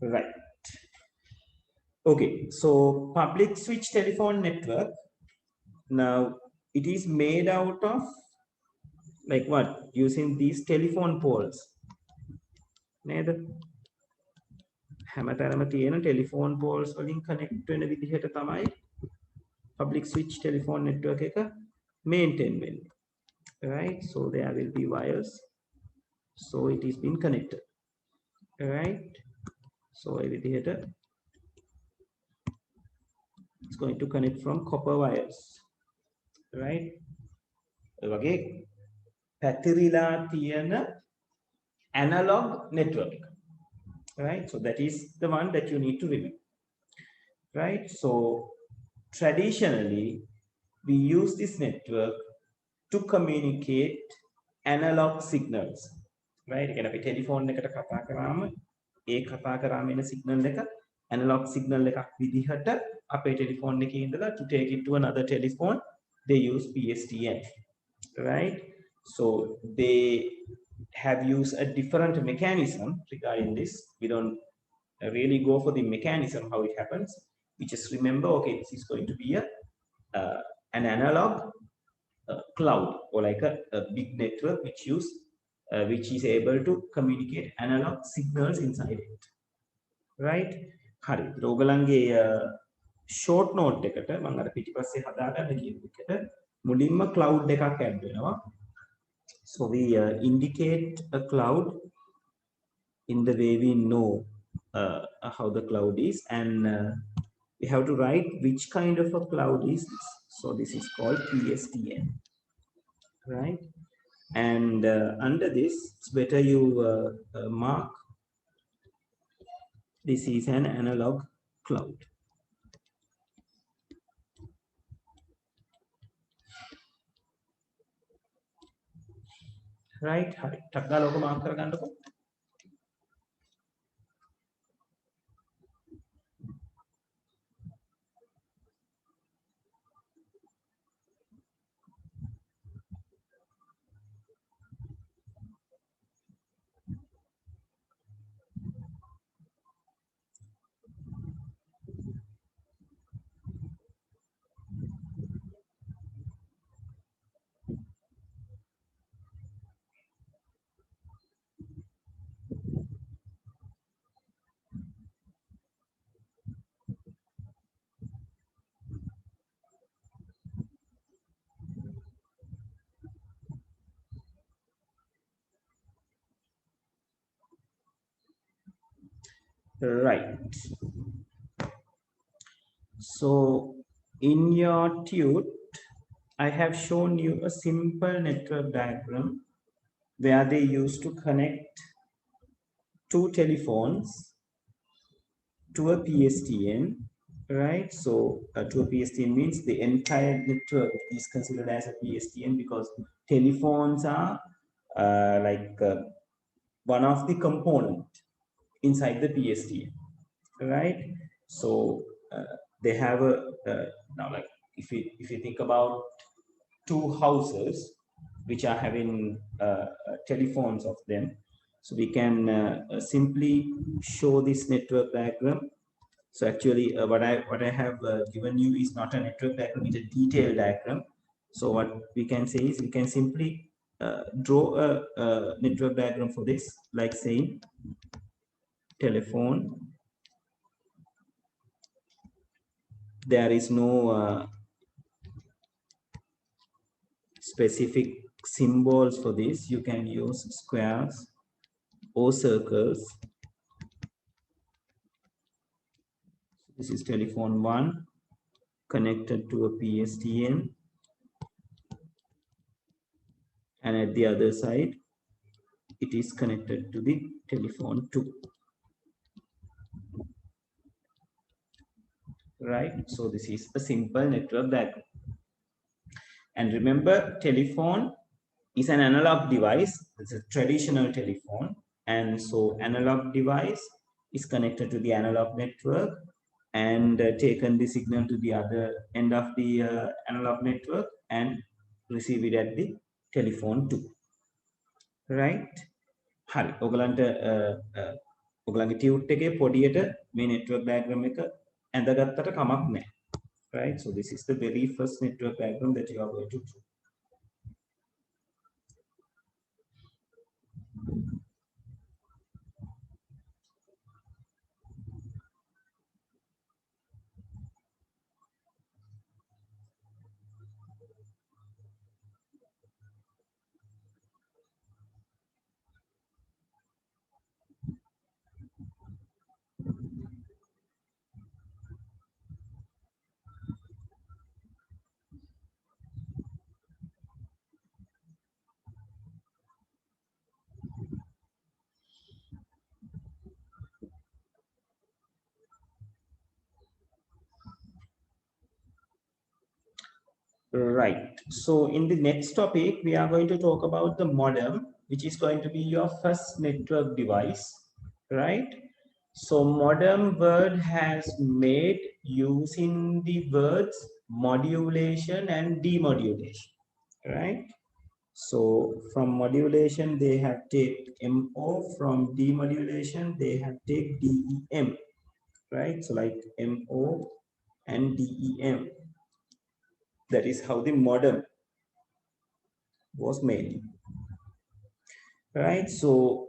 Speaker 1: right. Okay, so public switch telephone network. Now it is made out of like what? Using these telephone poles. නේද? හැමතැනම තියෙන telephone poles වලින් connect වෙන විදිහට තමයි public switch telephone network එක maintain වෙන්නේ. Right? So there will be wires. So it is being connected. Right? So it's going to connect from copper wires. Right? Okay. පැතිරිලා තියෙන analog network. Right? So that is the one that you need to remember. Right? So traditionally, we use this network to communicate analog signals. Right? Again, අපි telephone එකට කතා කරාම ඒ කතා කරාම එන signal එක analog signal එකක් විදිහට අපේ telephone එකේ ඉඳලා to take it to another telephone they use PSTN, right? So they have used a different mechanism regarding this. We don't really go for the mechanism how it happens. We just remember, okay, this is going to be an analog cloud, or like a big network which is able to communicate analog signals inside it, right? හරි. ඔයගලන්ගේ short note එකට මම අර පිටිපස්සේ හදාගන්න කියන එකට මුලින්ම cloud එකක් add වෙනවා. So we indicate a cloud in the way we know how the cloud is, and we have to write which kind of a cloud is this. So this is called PSTN, right? And under this, it's better you mark this is an analog cloud. Right? හරි. ටක් ගාලා ඔක mark කරගන්නකො. Right. So in your tute, I have shown you a simple network diagram where they used to connect two telephones to a PSTN, right? So to a PSTN means the entire network is considered as a PSTN because telephones are one of the component inside the PSTN, right? So they have a now, like if you think about two houses which are having telephones of them, so we can simply show this network diagram. So actually what I have given you is not a network diagram, it's a detailed diagram. So what we can say is we can simply draw a network diagram for this, like saying telephone, there is no specific symbols for this. You can use squares or circles. This is telephone 1 connected to a PSTN, and at the other side it is connected to the telephone 2, right? So this is a simple network diagram. And remember, telephone is an analog device. It's a traditional telephone, and so analog device is connected to the analog network and taken the signal to the other end of the analog network and receive it at the telephone 2, right? හරි. ඔයගලන්ගේ tute එකේ පොඩියට මේ network diagram එක ඇඳගත්තට කමක් නැහැ, right? So this is the very first network diagram that you are going to do. Right. So in the next topic, we are going to talk about the modem, which is going to be your first network device, right? So modern word has made using the words modulation and demodulation, right? So from modulation, they have taken MO. From demodulation, they have taken DEM, right? So like MO and DEM. That is how the modem was made, right? So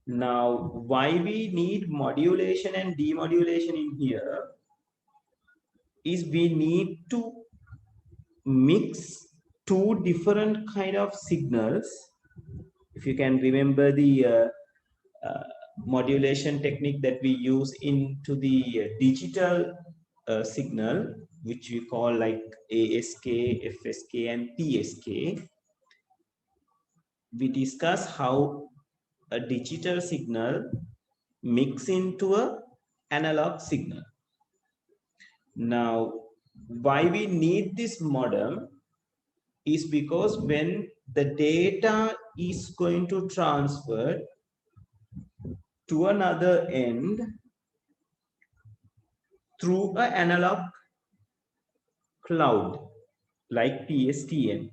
Speaker 1: now why we need modulation and demodulation in here is we need to mix two different kind of signals. If you can remember the modulation technique that we use into the digital signal, which we call like ASK, FSK, and PSK, we discuss how a digital signal mix into a analog signal. Now, why we need this modem is because when the data is going to transfer to another end through an analog cloud like PSTN.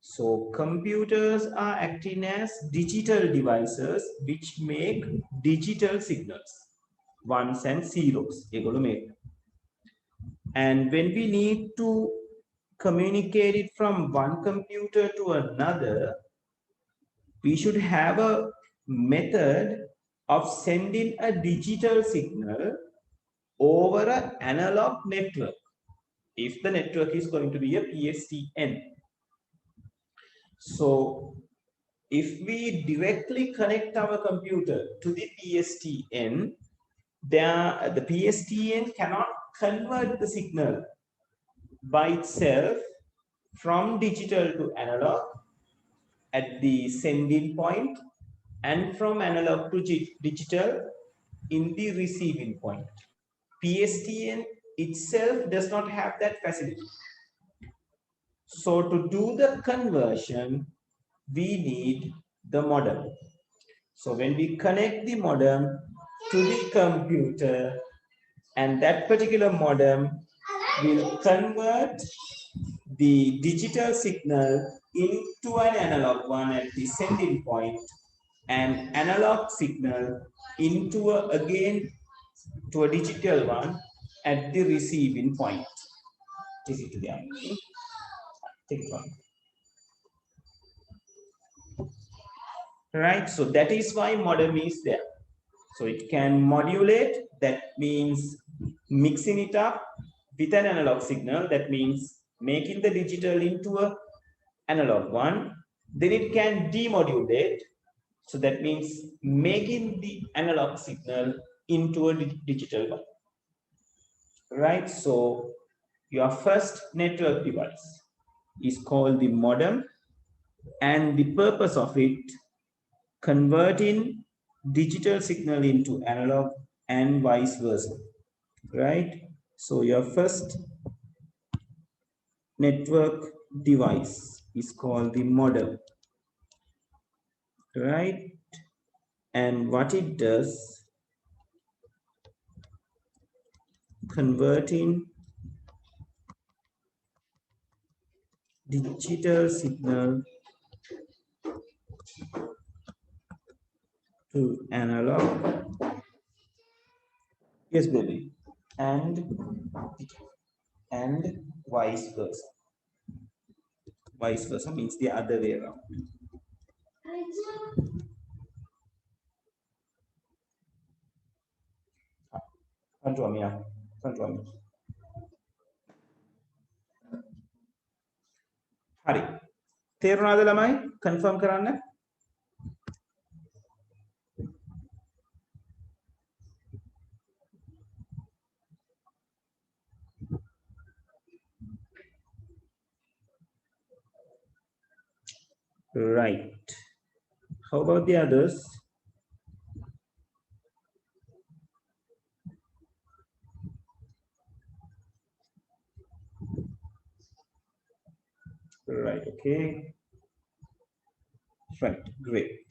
Speaker 1: So computers are acting as digital devices which make digital signals, ones and zeros. And when we need to communicate it from one computer to another, we should have a method of sending a digital signal over an analog network if the network is going to be a PSTN. So if we directly connect our computer to the PSTN, the PSTN cannot convert the signal by itself from digital to analog at the sending point and from analog to digital in the receiving point. PSTN itself does not have that facility. So to do the conversion, we need the modem. So when we connect the modem to the computer, and that particular modem will convert the digital signal into an analog one at the sending point, and analog signal into again to a digital one at the receiving point. Take it to the end. Take it on. Right, so that is why modem is there. So it can modulate, that means mixing it up with an analog signal, that means making the digital into a analog one. Then it can demodulate, so that means making the analog signal into a digital one. Right, so your first network device is called the modem, and the purpose of it, converting digital signal into analog and vice versa, right? So your first network device is called the modem, right? And what it does, converting digital signal to analog. Yes, baby. And vice versa. Vice versa means the other way around. Control me, yeah. Control me. Hari. තේරුණාද ළමයි? Confirm කරන්න. Right. How about the others? Right, okay. Right, great.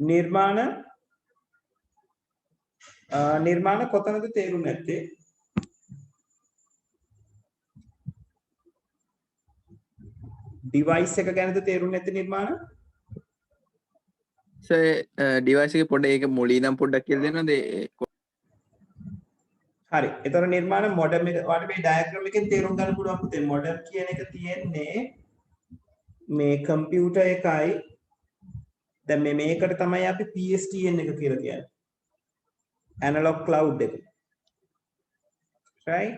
Speaker 1: නිර්මාණ කොතනද තේරුම් නැත්තේ? Device එක ගැනද තේරුම් නැත්තේ නිර්මාණ?
Speaker 2: ඩිවයිස් එක පොඩ්ඩක් ඒක මුලින් නම් පොඩ්ඩක් කියලා දෙන්නද?
Speaker 1: හරි. ඒතර නිර්මාණ මොඩම් එක ඔයාලට මේ ඩයග්‍රෑම් එකෙන් තේරුම් ගන්න පුළුවන් පුතේ. මොඩම් කියන එක තියෙන්නේ මේ කම්පියුටර් එකයි දැන් මේකට තමයි අපි PSTN එක කියලා කියන්නේ. Analog cloud එක. right?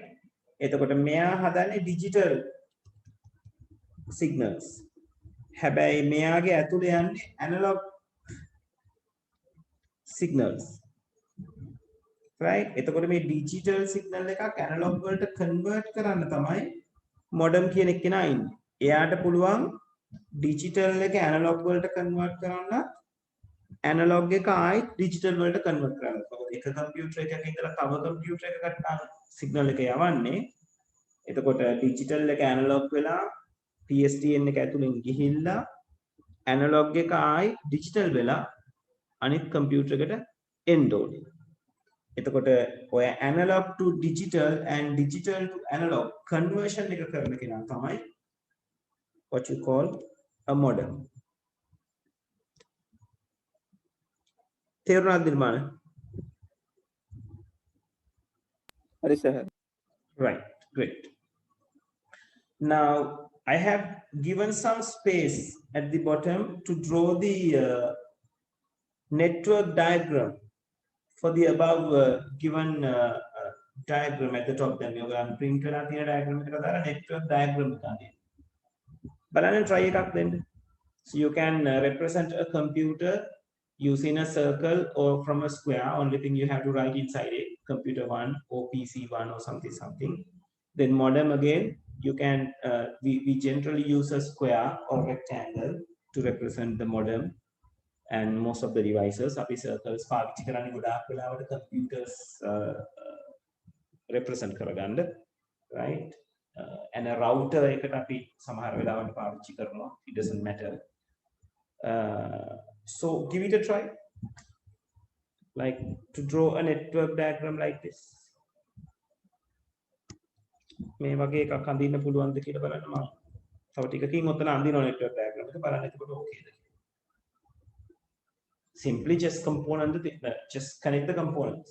Speaker 1: එතකොට මෙයා හදන්නේ digital signals. හැබැයි මෙයාගේ ඇතුලේ යන්නේ analog signals. right? එතකොට මේ digital signal එකක් analog වලට convert කරන්න තමයි modem කියන එක කෙනා ඉන්නේ. එයාට පුළුවන් digital එක analog වලට convert කරන්න analog එක ආයි digital වලට convert කරන්න. එක computer එකක ඉඳලා තව computer එකකට signal එක යවන්නේ. එතකොට digital එක analog වෙලා PSTN එක ඇතුලෙන් ගිහිල්ලා analog එක ආයි digital වෙලා අනිත් computer එකට එන්න ඕනේ. එතකොට ඔය analog to digital and digital to analog conversion එක කරන කෙනා තමයි what you call a modem. තේරුණාද නිර්මාණ?
Speaker 2: හරි sir.
Speaker 1: Right, great. Now I have given some space at the bottom to draw the network diagram for the above given diagram at the top. Then you can print කරලා තියෙන diagram එකට දාලා network diagram එක ගන්න. බලන්න try එකක් දෙන්න. So you can represent a computer using a circle or from a square. Only thing you have to write inside it, computer 1 or PC1 or something. Then modem again, you can we generally use a square or rectangle to represent the modem and most of the devices. අපි circles පාවිච්චි කරන්නේ ගොඩාක් වෙලාවට computers represent කරගන්න, right? And a router එකට අපි සමහර වෙලාවට පාවිච්චි කරනවා. It doesn't matter. So give it a try, like to draw a network diagram like this. මේ වගේ එකක් අඳින්න පුළුවන්ද කියලා බලන්න මම තව ටිකකින් ඔතන අඳිනවා network diagram එක බලන්න එතකොට ඕකේද. Simply just just connect the components.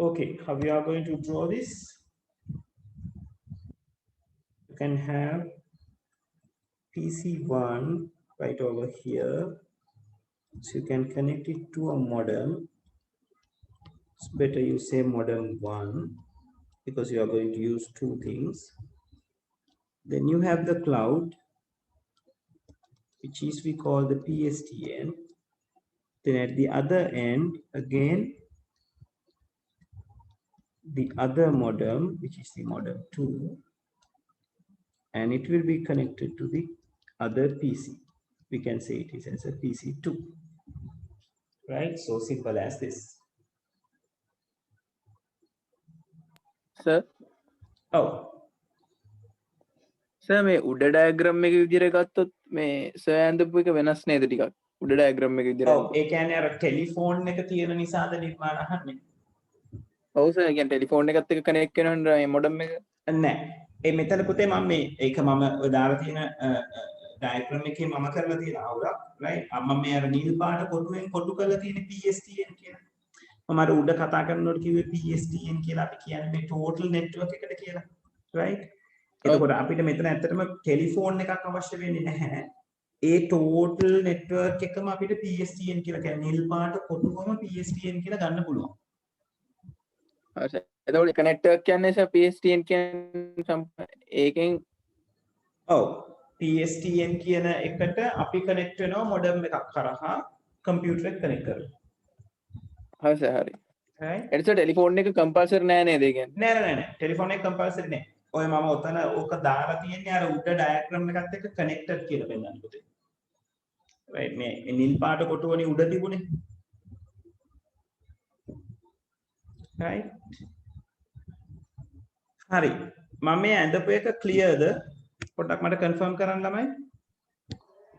Speaker 1: Okay, how we are going to draw this? You can have PC1 right over here. So you can connect it to a modem. It's better you say modem 1 because you are going to use two things. Then you have the cloud, which is we call the PSTN. Then at the other end, again, the other modem, which is the modem 2, and it will be connected to the other PC. We can say it is as a PC2, right? So simple as this.
Speaker 2: Sir
Speaker 1: Oh,
Speaker 2: sir මේ උඩ diagram එක විදිහට ගත්තොත් මේ sir ඇඳපු එක වෙනස් නේද ටිකක්? උඩ ඩයග්‍රෑම් එක විදිහට.
Speaker 1: ඔව් ඒ කියන්නේ අර ටෙලිෆෝන් එක තියෙන නිසාද නිර්මාණ අහන්නේ?
Speaker 2: ඔව් සර්. ඒ කියන්නේ ටෙලිෆෝන් එකත් එක්ක කනෙක්ට් වෙනවනේ මේ මොඩම් එක.
Speaker 1: නෑ. ඒ මෙතන පුතේ මම මේ ඒක මම ඔය දාලා තියෙන ඩයග්‍රෑම් එකේ මම කරලා තියෙන අවුලක් right මම මේ අර නිල් පාට කොටුවෙන් කොටු කරලා තියෙන PSTN කියන මම අර උඩ කතා කරනකොට කිව්වේ PSTN කියලා අපි කියන්නේ මේ total network එකට කියලා right එතකොට අපිට මෙතන ඇත්තටම ටෙලිෆෝන් එකක් අවශ්‍ය වෙන්නේ නැහැ ඒ total network එකම අපිට PSTN කියලා කියන්නේ නිල් පාට කොටුවම PSTN කියලා ගන්න පුළුවන්
Speaker 2: හරි එතකොට කනෙක්ටර් කියන්නේ සර් PSTN කියන්නේ ඒකෙන්
Speaker 1: ඔව් PSTN කියන එකට අපි කනෙක්ට් වෙනවා මොඩම් එකක් කරහා කම්පියුටර් එක කනෙක්ට් කරලා.
Speaker 2: හරි සර් හරි.
Speaker 1: right
Speaker 2: එතකොට ටෙලිෆෝන් එක කම්පල්සරි නෑ නේද ඒ කියන්නේ?
Speaker 1: නෑ ටෙලිෆෝන් එක කම්පල්සරි නෑ. ඔය මම ඔතන ඕක දාලා තියෙන්නේ අර උඩ ඩයග්‍රෑම් එකත් එක්ක කනෙක්ටඩ් කියලා පෙන්නන්න පුතේ. right මේ නිල් පාට කොටුවනේ උඩ තිබුණේ. right හරි මම මේ ඇඳපු එක ක්ලියර්ද? පොඩ්ඩක් මට කන්ෆර්ම් කරන්න ළමයි.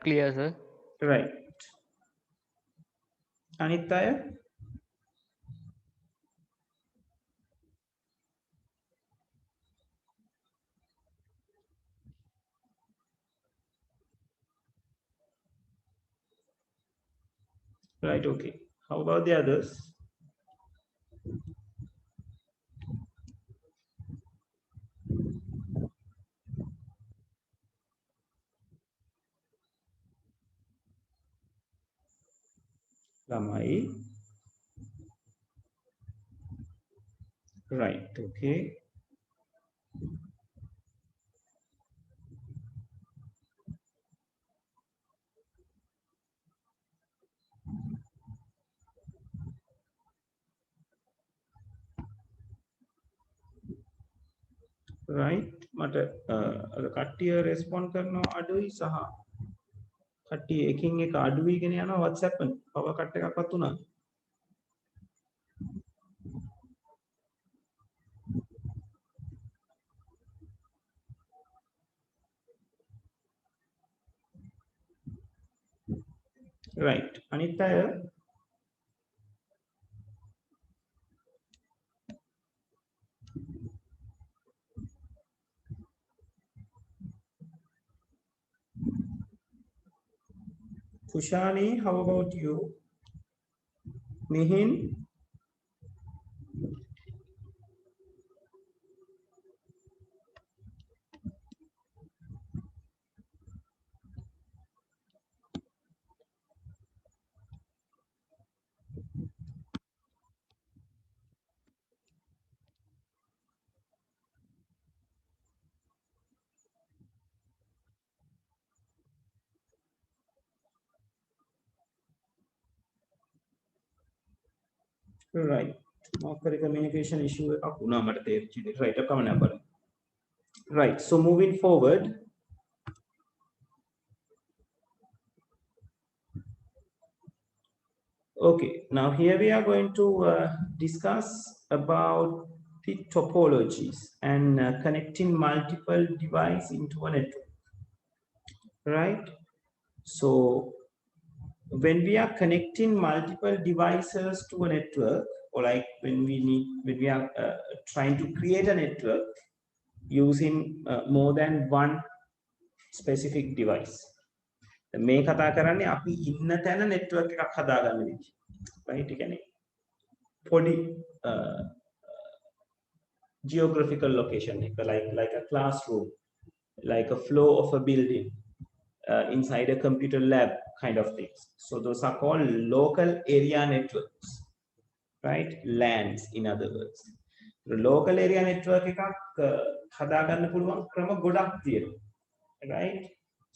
Speaker 3: clear sir
Speaker 1: right අනිත් අය right okay how about the others? ළමයි right okay right මට අර කට්ටිය රෙස්පොන්ඩ් කරනවා අඩුයි සහ කට්ටිය එකින් එක අඩු වීගෙන යනවා WhatsApp එකෙන් පවර් කට් එකක්වත් උනා right අනිත් අය Kushani, how about you? Nihin? Right. Marker communication issue එකක් වුණා මට තේරිච්ච විදිහට. Right. කමන්න බලන්න. Right. So moving forward. Okay. Now here we are going to discuss about the topologies and connecting multiple devices into a network. Right. So when we are connecting multiple devices to a network, or like when we are trying to create a network using more than one specific device. මේ කතා කරන්නේ අපි ඉන්න තැන network එකක් හදාගන්න විදිහ. right? ඒ කියන්නේ පොඩි geographical location එක like a classroom, like a floor of a building, inside a computer lab kind of things. So those are called local area networks, right? LANs in other words. The local area network එකක් හදාගන්න පුළුවන් ක්‍රම ගොඩක් තියෙනවා. Right?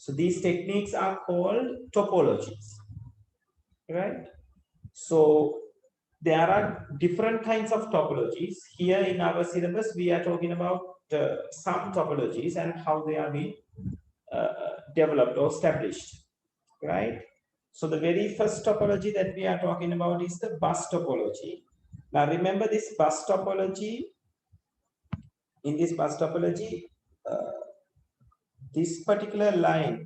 Speaker 1: So these techniques are called topologies. Right? So there are different kinds of topologies. Here in our syllabus, we are talking about some topologies and how they are being developed or established, right? So the very first topology that we are talking about is the bus topology. Now remember this bus topology. In this bus topology, this particular line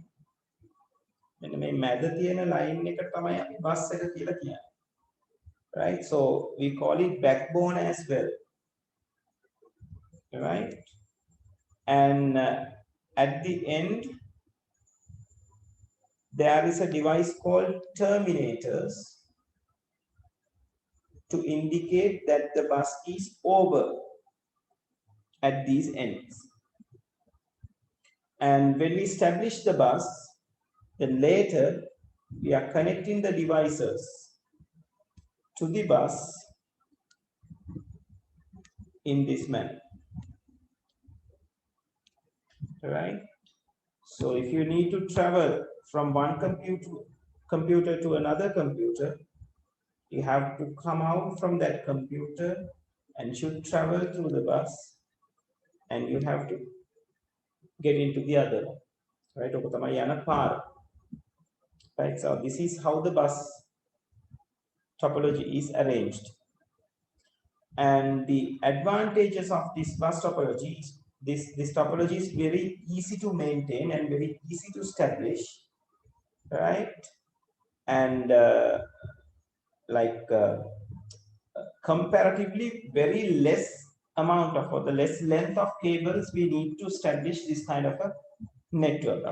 Speaker 1: මෙන්න මේ මැද තියෙන line එක තමයි අපි bus එක කියලා කියන්නේ. Right? So we call it backbone as well. Right? And at the end, there is a device called terminators to indicate that the bus is over at these ends. And when we establish the bus, then later we are connecting the devices to the bus in this manner. Right? So if you need to travel from one computer to another computer, you have to come out from that computer and should travel through the bus, and you have to get into the other one. Right? Right? So this is how the bus topology is arranged. And the advantages of this bus topology is this topology is very easy to maintain and very easy to establish, right? And comparatively very less amount of, or the less length of cables we need to establish this kind of a network.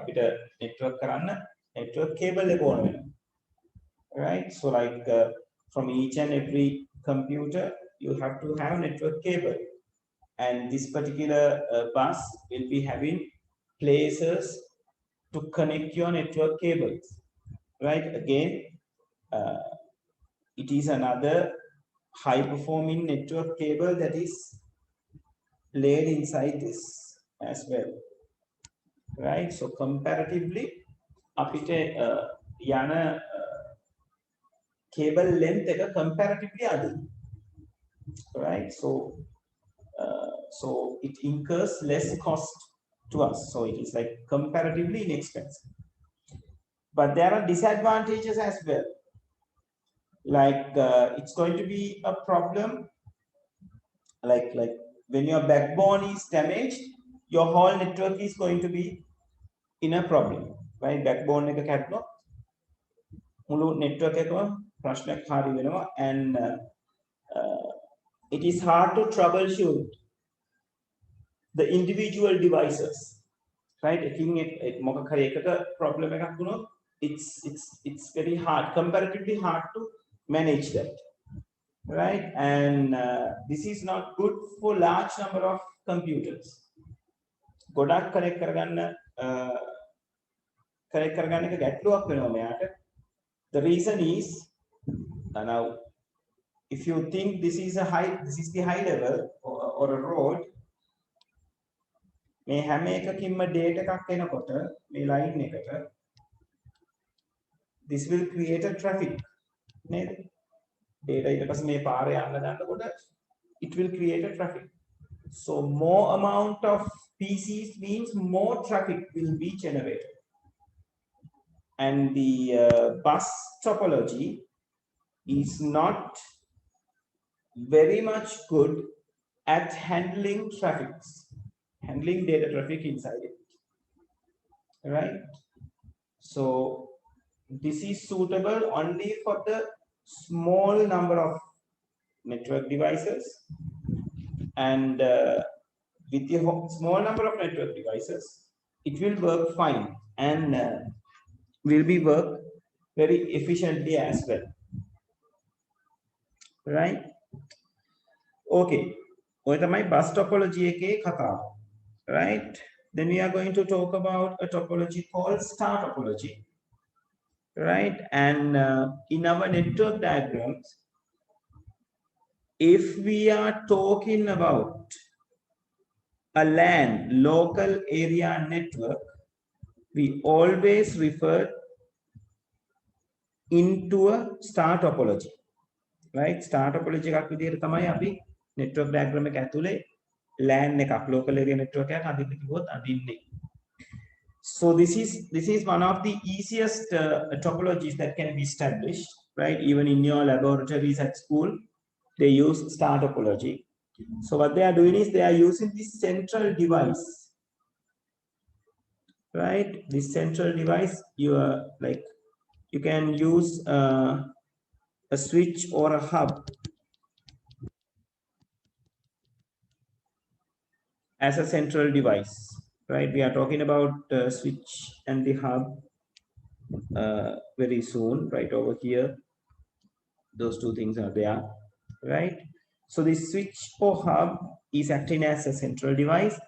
Speaker 1: Network cable, right? So like from each and every computer, you have to have network cable, and this particular bus will be having places to connect your network cables, right? Again, it is another high performing network cable that is laid inside this as well, right? So comparatively, apite yana cable length එක comparatively adu, right? So it incurs less cost to us, so it is like comparatively inexpensive. But there are disadvantages as well, like it's going to be a problem, like when your backbone is damaged, your whole network is going to be in a problem, right? Backbone එක කැඩුණොත් මුළු network එකම ප්‍රශ්නයක් හරි වෙනවා, and it is hard to troubleshoot the individual devices, right? මොකක් හරි එකක problem එකක් වුණොත් it's very hard, comparatively hard to manage that, right? And this is not good for large number of computers. ගොඩක් connect කරගන්න එක ගැටලුවක් වෙනවා මෙයාට. The reason is, now if you think this is the high level or a road, මේ හැම එකකින්ම data එකක් එනකොට මේ line එකට, this will create a traffic, නේද? data ඊට පස්සේ මේ පාරේ යන්න ගන්නකොට it will create a traffic. So more amount of PCs means more traffic will be generated. And the bus topology is not very much good at handling data traffic inside it, right? So this is suitable only for the small number of network devices, and with the small number of network devices, it will work fine and will be work very efficiently as well, right? Okay, ඔය තමයි bus topology එකේ කතාව, right? Then we are going to talk about a topology called star topology, right? And in our network diagrams, if we are talking about a LAN, local area network, we always refer into a star topology, right? Star topology එකක් විදිහට තමයි අපි network diagram එක ඇතුලේ LAN එකක්, local area network එකක් අදින්න කිව්වොත් අදින්නේ. So this is one of the easiest topologies that can be established, right? Even in your laboratories at school, they use star topology. So what they are doing is they are using this central device, right? This central device, you are like, you can use a switch or a hub as a central device, right? We are talking about switch and the hub very soon, right over here. Those two things are there, right? So the switch or hub is acting as a central device,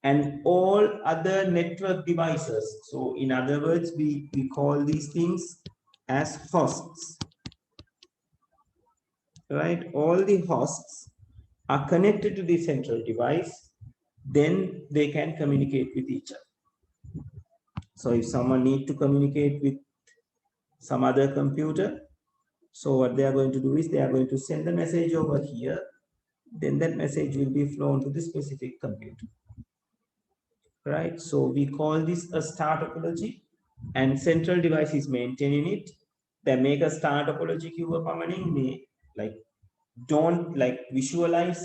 Speaker 1: and all other network devices. So in other words, we call these things as hosts, right? All the hosts are connected to the central device, then they can communicate with each other. So if someone need to communicate with some other computer, so what they are going to do is they are going to send the message over here, then that message will be flown to the specific computer, right? So we call this a star topology, and central device is maintaining it. They make a star topology like, don't like visualize,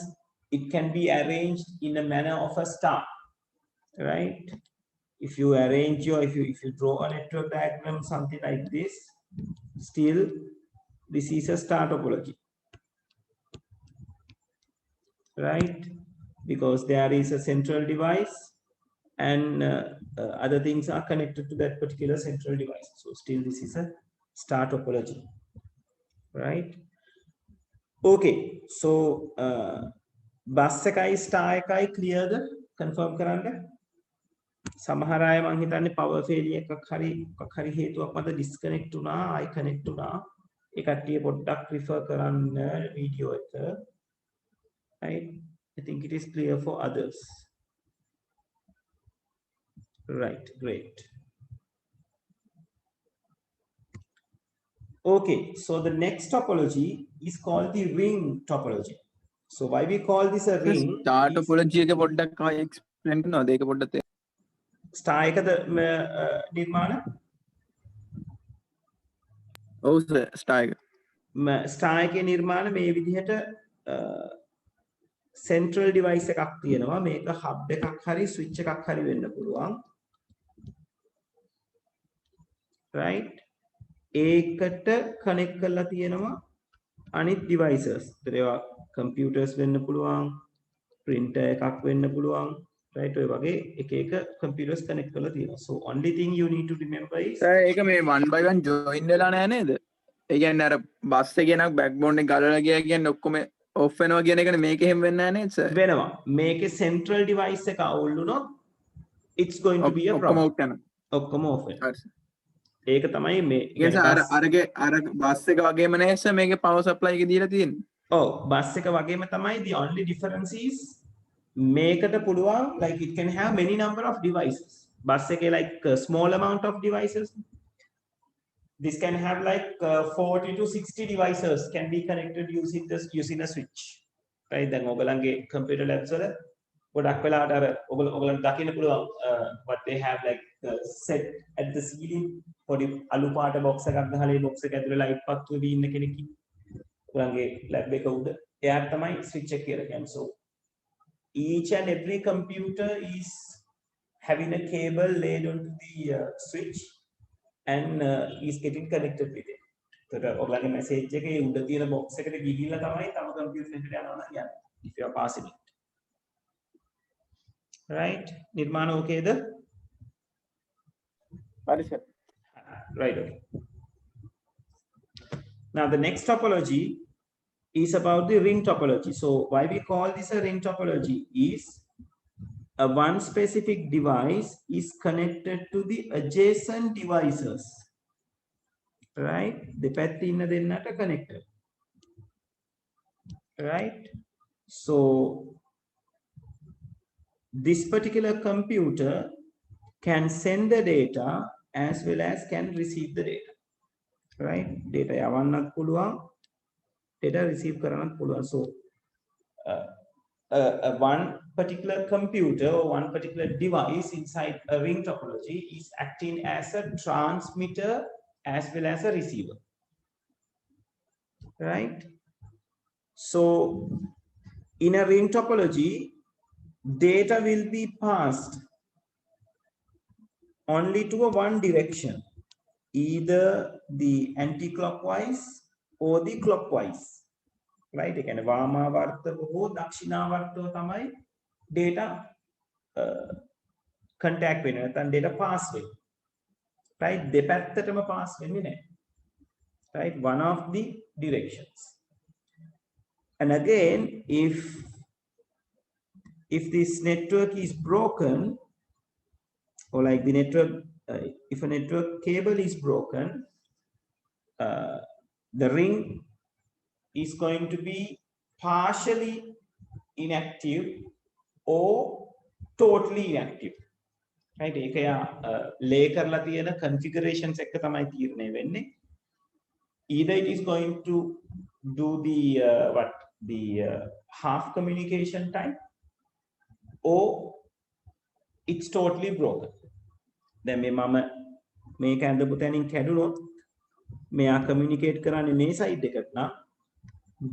Speaker 1: it can be arranged in a manner of a star, right? If you arrange your, if you draw a network diagram, something like this, still this is a star topology, right? Because there is a central device and other things are connected to that particular central device. So still this is a star topology, right? Okay, so bus එකයි star එකයි clear ද? Confirm කරන්න. සමහර අය මං හිතන්නේ power failure එකක් හරි හේතුවක් මත disconnect වුණා, ආයි connect වුණා. ඒ කට්ටිය පොඩ්ඩක් refer කරන්න video එක. Right? I think it is clear for others. Right, great. Okay, so the next topology is called the ring topology. So why we call this a ring?
Speaker 2: star topology එක පොඩ්ඩක් ආයෙ explain කරනවද? ඒක පොඩ්ඩක්
Speaker 1: star එකද නිර්මාණ?
Speaker 2: ඔව් sir star එක.
Speaker 1: star එකේ නිර්මාණ මේ විදිහට central device එකක් තියෙනවා. මේක hub එකක් හරි switch එකක් හරි වෙන්න පුළුවන්. Right? ඒකට connect කරලා තියෙනවා අනිත් devices. ඒවා computers වෙන්න පුළුවන්, printer එකක් වෙන්න පුළුවන්, right? ඔය වගේ එක එක computers connect කරලා තියෙනවා. So only thing you need to remember is
Speaker 2: sir ඒක මේ 1 by 1 join වෙලා නැහැ නේද? ඒ කියන්නේ අර බස් එකේ නම් backbone එක ගලලා ගියා කියන්නේ ඔක්කොම off වෙනවා කියන එකනේ මේක එහෙම වෙන්නේ නැහැ නේද සර්?
Speaker 1: වෙනවා. මේකේ central device එක අවුල් වුණොත් it's going to be a
Speaker 2: ඔක්කොම
Speaker 1: problem.
Speaker 2: out යනවා.
Speaker 1: ඔක්කොම off වෙනවා.
Speaker 2: හරි.
Speaker 1: ඒක තමයි මේ
Speaker 2: ඒ කියන්නේ අර බස් එක වගේම නැහැ සර් මේකේ power supply එක දීලා තියෙන්නේ.
Speaker 1: ඔව් බස් එක වගේම තමයි. The only difference is මේකට පුළුවන් like it can have many number of devices. Bus එකේ like a small amount of devices. This can have like 40 to 60 devices can be connected using a switch. Right? දැන් ඔයගලන්ගේ computer labs වල ගොඩක් වෙලාවට අර ඔයගලන්ට දකින්න පුළුවන් what they have like set at the ceiling පොඩි අලු පාට box එකක් ගහලා ඒ box එක ඇතුලේ light පත්තු වෙවි ඉන්න කෙනෙක් ඔයගලන්ගේ lab එක උඩ එයාට තමයි switch එක කියලා කියන්නේ. So each and every computer is having a cable laid onto the switch and is getting connected with it. So ඔයගලගේ message එකේ උඩ තියෙන box එකට ගිහිල්ලා තමයි තම computer එකට යනවා නම් යන්නේ if you are passing it. Right? නිර්මාණ ඕකේද?
Speaker 2: හරි sir.
Speaker 1: Right, okay. Now the next topology is about the ring topology. So why we call this a ring topology is one specific device is connected to the adjacent devices. Right? දෙපැත්තේ ඉන්න දෙන්නට connected. Right? So this particular computer can send the data as well as can receive the data. Right? Data යවන්නත් පුළුවන්, data receive කරන්නත් පුළුවන්. So one particular computer or one particular device inside a ring topology is acting as a transmitter as well as a receiver. Right? So in a ring topology, data will be passed only to a one direction, either the anti-clockwise or the clockwise, right? Again, වාමාවර්තව හෝ දක්ෂිනාවර්තව තමයි data contact වෙන්නේ නැත්නම් data pass වෙන්නේ, right? දෙපැත්තටම pass වෙන්නේ නැහැ, right? One of the directions. And again, if this network is broken, or like the network, if a network cable is broken, the ring is going to be partially inactive or totally inactive, right? ඒක යා lay කරලා තියෙන configurations එක තමයි තීරණය වෙන්නේ. Either it is going to do the half communication type, or it's totally broken. දැන් මේ මම මේක ඇඳපු තැනින් කැඩුනොත් මෙයා communicate කරන්නේ මේ side එකට නම්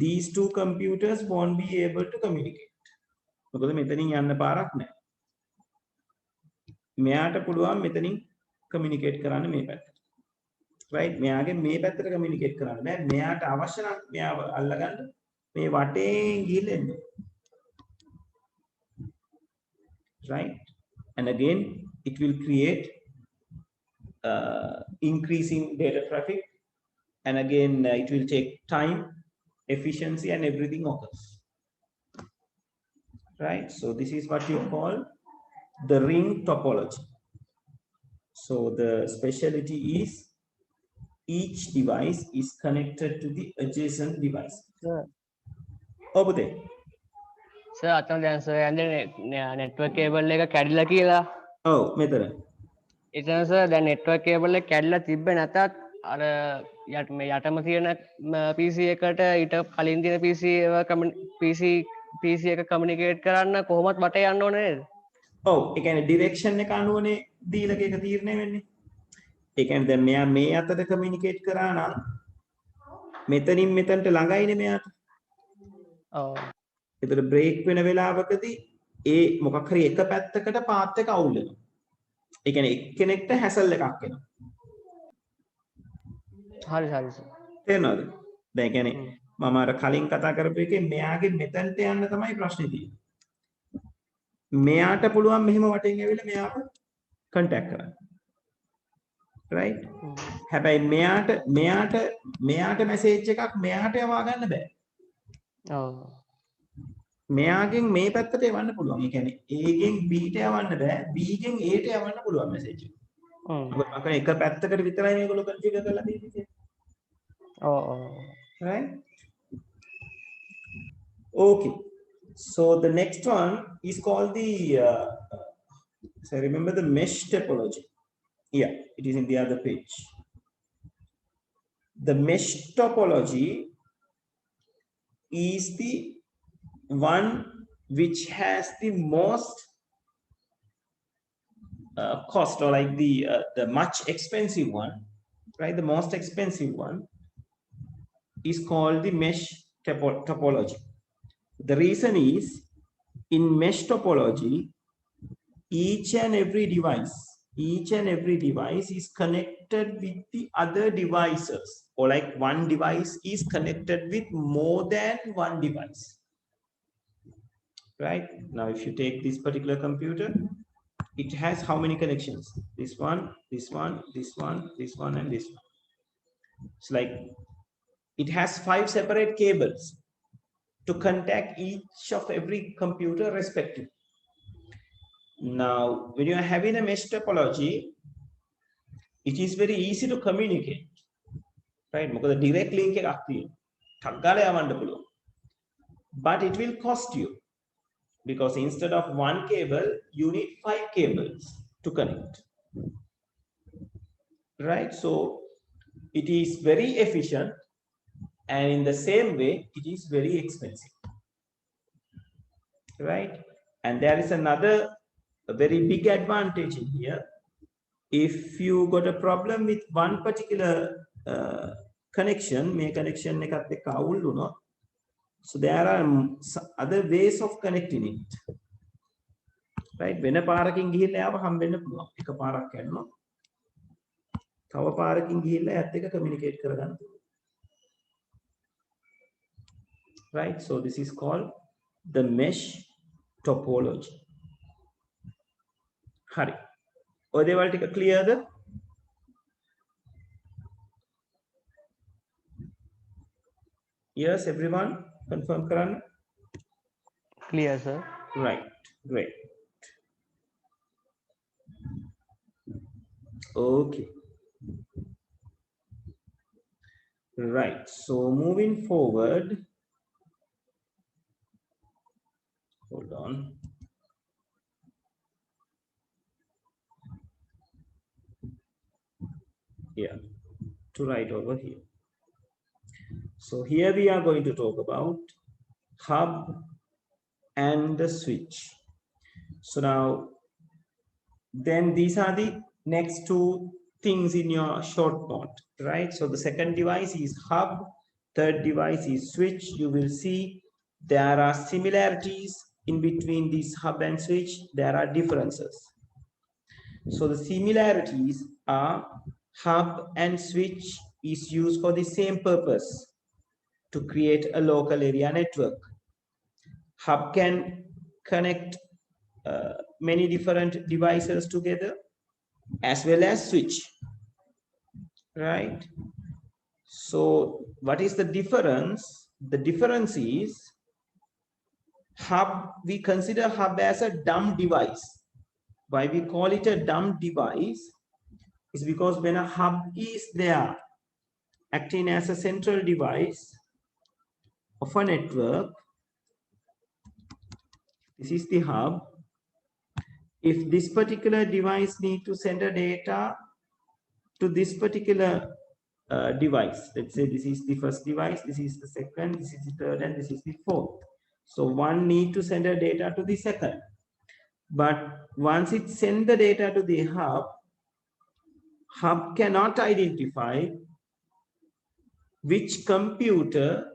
Speaker 1: these two computers won't be able to communicate. මොකද මෙතනින් යන්න පාරක් නැහැ. මෙයාට පුළුවන් මෙතනින් communicate කරන්න මේ පැත්තට. right? මෙයාගේ මේ පැත්තට communicate කරන්න බෑ. මෙයාට අවශ්‍ය නම් මෙයාව අල්ලගන්න මේ වටේන් ගිහින් එන්න. right? And again, it will create increasing data traffic, and again it will take time, efficiency, and everything occurs, right? So this is what you call the ring topology. So the specialty is each device is connected to the adjacent device. over there.
Speaker 3: Sir අතන දැන් sir යන්නේ network cable එක කැඩිලා කියලා.
Speaker 1: ඔව් මෙතන.
Speaker 3: එතන sir දැන් network cable එක කැඩිලා තිබ්බේ නැතත් අර මේ යටම තියෙන PC එකට ඊට කලින් තියෙන PC එක communicate කරන්න කොහොමත් වටේ යන්න ඕනේ නේද?
Speaker 1: ඔව් ඒ කියන්නේ direction එක අනුවනේ දීලක එක තීරණය වෙන්නේ. ඒ කියන්නේ දැන් මෙයා මේ අතට communicate කරා නම් මෙතනින් මෙතනට ළඟයිනේ මෙයාට.
Speaker 3: ඔව්.
Speaker 1: ඒතර break වෙන වෙලාවකදී ඒ මොකක් හරි එක පැත්තකට path එක අවුල් වෙනවා. ඒ කියන්නේ එක්කෙනෙක්ට hassle එකක් එනවා.
Speaker 3: හරි හරි සර්.
Speaker 1: තේරෙනවද? දැන් කියන්නේ මම අර කලින් කතා කරපු එකේ මෙයාගේ මෙතනට යන්න තමයි ප්‍රශ්නේ තියෙන්නේ. මෙයාට පුළුවන් මෙහෙම වටෙන් ඇවිල්ලා මෙයාව contact කරන්න. right? හැබැයි මෙයාට message එකක් මෙයාට යවා ගන්න බෑ.
Speaker 3: ඔව්.
Speaker 1: මෙයාගෙන් මේ පැත්තට යවන්න පුළුවන්. ඒ කියන්නේ A ගෙන් B ට යවන්න බෑ. B ගෙන් A ට යවන්න පුළුවන් message එක. මොකද එක පැත්තකට විතරයි මේගොල්ලෝ configure කරලා තියෙන්නේ.
Speaker 3: ඔව් ඔව්.
Speaker 1: right? Okay. So the next one is called the so remember the mesh topology. Yeah, it is in the other page. The mesh topology is the one which has the most cost, or like the much expensive one, right? The most expensive one is called the mesh topology. The reason is, in mesh topology, each and every device is connected with the other devices, or like one device is connected with more than one device. Right? Now, if you take this particular computer, it has how many connections? This one, this one, this one, this one, and this one. It's like it has 5 separate cables to contact each of every computer respectively. Now, when you are having a mesh topology, it is very easy to communicate, right? Because the direct link එකක් තියෙනවා. But it will cost you, because instead of 1 cable, you need 5 cables to connect, right? So it is very efficient, and in the same way, it is very expensive, right? And there is another very big advantage in here. If you got a problem with one particular connection, may connection එකත් එක්ක අවුල් වුණොත්, so there are other ways of connecting it, right? වෙන පාරකින් ගිහිල්ලා යාව හම් වෙන්න පුළුවන්. එක පාරක් යනවා. තව පාරකින් ගිහිල්ලා යත් එක communicate කරගන්න. Right? So this is called the mesh topology. හරි. ඔය දේවල් ටික clearද? Yes, everyone confirm කරන්න.
Speaker 3: clear sir.
Speaker 1: Right, great. Okay. Right, so moving forward, hold on. Yeah, to write over here. So here we are going to talk about hub and the switch. So now, then these are the next two things in your short note, right? So the second device is hub, third device is switch. You will see there are similarities in between this hub and switch. There are differences. So the similarities are hub and switch is used for the same purpose, to create a local area network. Hub can connect many different devices together, as well as switch, right? So what is the difference? The difference is hub, we consider hub as a dumb device. Why we call it a dumb device is because when a hub is there acting as a central device of a network, this is the hub. If this particular device need to send a data to this particular device, let's say this is the first device, this is the second, this is the third, and this is the fourth. So one need to send a data to the second. But once it send the data to the hub cannot identify which computer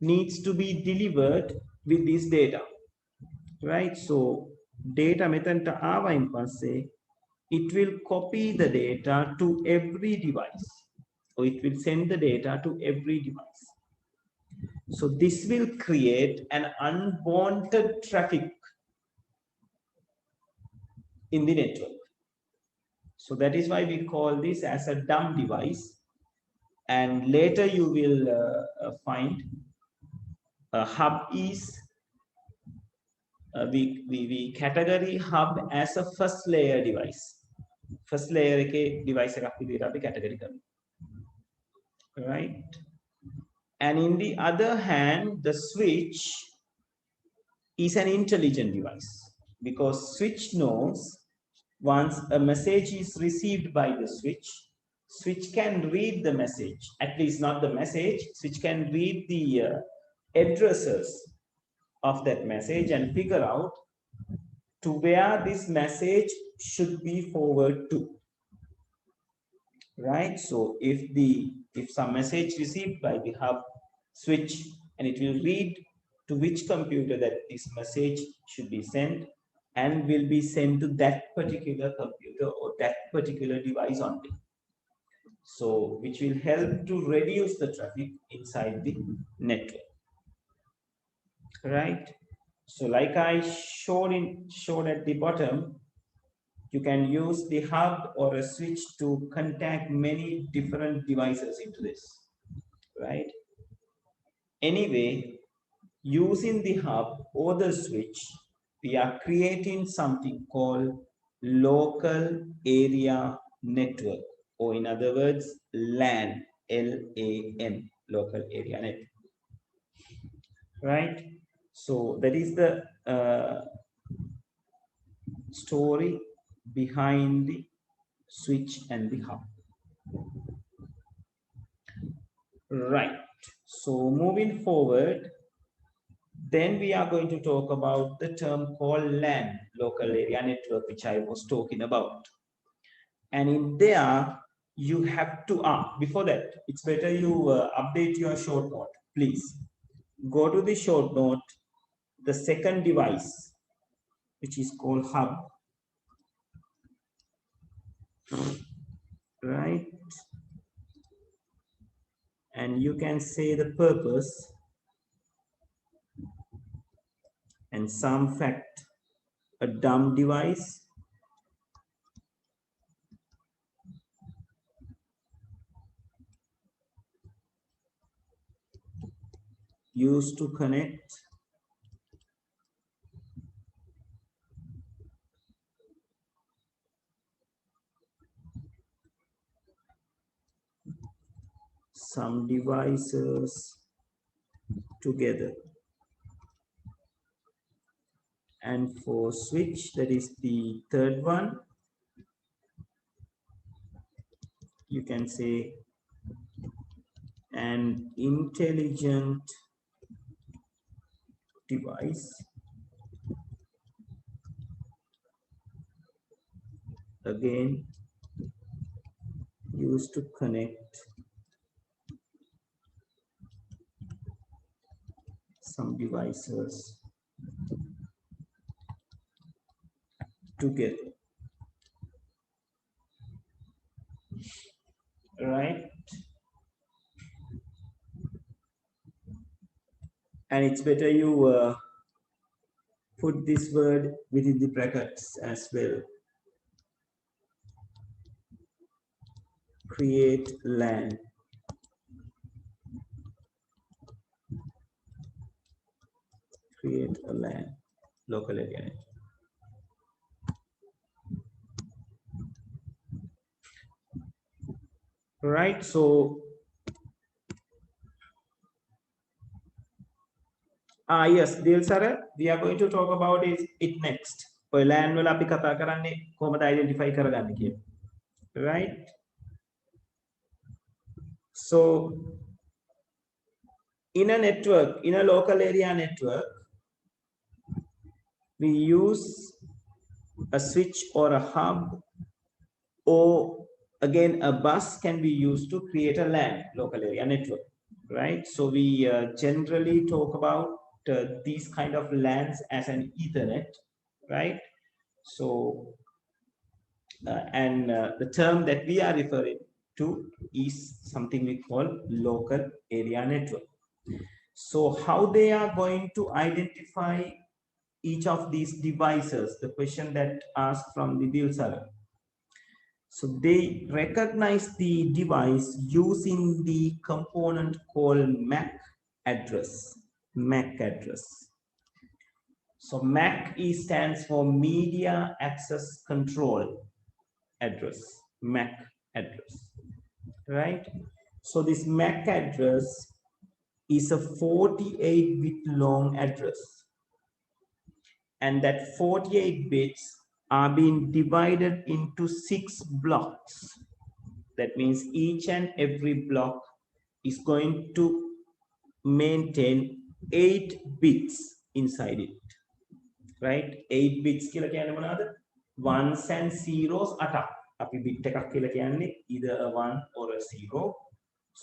Speaker 1: needs to be delivered with this data, right? So data metanta ආවයින් පස්සේ it will copy the data to every device, or it will send the data to every device. So this will create an unwanted traffic in the network. So that is why we call this as a dumb device. And later you will find a hub is we category hub as a first layer device. First layer එකේ device එකක් විදිහට අපි category කරනවා. Right? And in the other hand, the switch is an intelligent device, because switch knows once a message is received by the switch can read the message, at least not the message, switch can read the addresses of that message and figure out to where this message should be forwarded to, right? So if some message received by the hub switch, and it will read to which computer that this message should be sent, and will be sent to that particular computer or that particular device only. So which will help to reduce the traffic inside the network, right? So like I showed at the bottom, you can use the hub or a switch to contact many different devices into this, right? Anyway, using the hub or the switch, we are creating something called local area network, or in other words, LAN, L-A-N, local area network, right? So that is the story behind the switch and the hub. Right. So moving forward, then we are going to talk about the term called LAN, local area network, which I was talking about. And in there, you have to, before that, it's better you update your short note, please. Go to the short note, the second device, which is called hub, right? And you can say the purpose and some fact, a dumb device, used to connect some devices together. And for switch, that is the third one, you can say an intelligent device again used to connect some devices together, right? And it's better you put this word within the brackets as well. Create LAN. Create a LAN, local area network. Right, so yes, Dil sir, we are going to talk about it next. ඔය LAN වල අපි කතා කරන්නේ කොහොමද identify කරගන්නේ කියලා. Right? So in a network, in a local area network, we use a switch or a hub, or again a bus can be used to create a LAN, local area network, right? So we generally talk about these kind of LANs as an Ethernet, right? So the term that we are referring to is something we call local area network. So how they are going to identify each of these devices, the question that asked from the Dilsara. So they recognize the device using the component called MAC address. MAC address. So MAC stands for Media Access Control address. MAC address, right? So this MAC address is a 48-bit long address, and that 48 bits are being divided into 6 blocks. That means each and every block is going to maintain 8 bits inside it, right? 8 bits kila kiyane monada, ones and zeros attack. Api bit එකක් කියලා කියන්නේ either a 1 or a 0.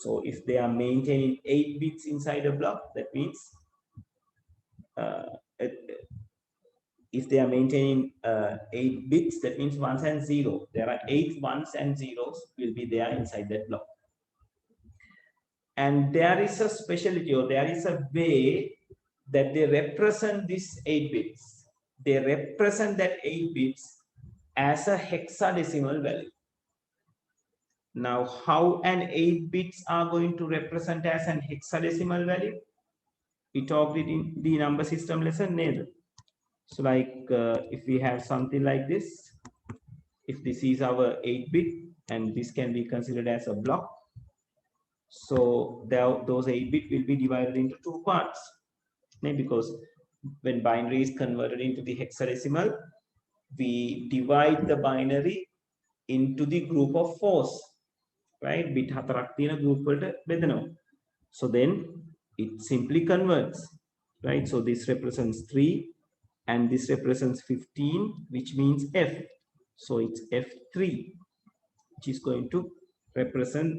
Speaker 1: So if they are maintaining 8 bits inside a block, that means if they are maintaining 8 bits, that means ones and zero. There are 8 ones and zeros will be there inside that block. And there is a specialty, or there is a way that they represent these 8 bits. They represent that 8 bits as a hexadecimal value. Now, how an 8 bits are going to represent as an hexadecimal value? We talked it in the number system lesson, neither. So like if we have something like this, if this is our 8-bit and this can be considered as a block, so those 8-bit will be divided into 2 parts, because when binary is converted into the hexadecimal, we divide the binary into the group of 4s, right? Bit 4ක් තියෙන group වලට බෙදනවා. So then it simply converts, right? So this represents 3 and this represents 15, which means F. So it's F3, which is going to represent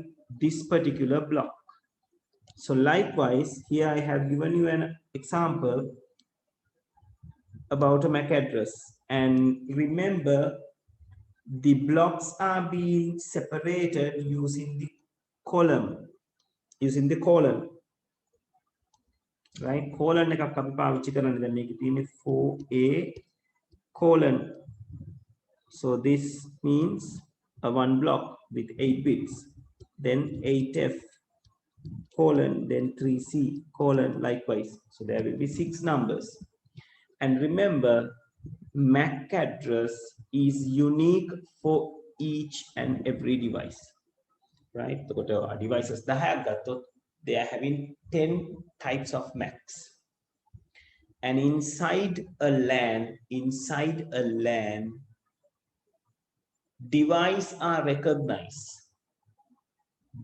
Speaker 1: this particular block. So likewise, here I have given you an example about a MAC address. And remember, the blocks are being separated using the column, right? Colon එකක් අපි පාවිච්චි කරන්නේ දැන් මේකේ තියෙන්නේ 4a colon. So this means a one block with 8 bits, then 8f colon, then 3c colon, likewise. So there will be 6 numbers. And remember, MAC address is unique for each and every device, right? So devices that have that, they are having 10 types of MACs. And inside a LAN, device are recognized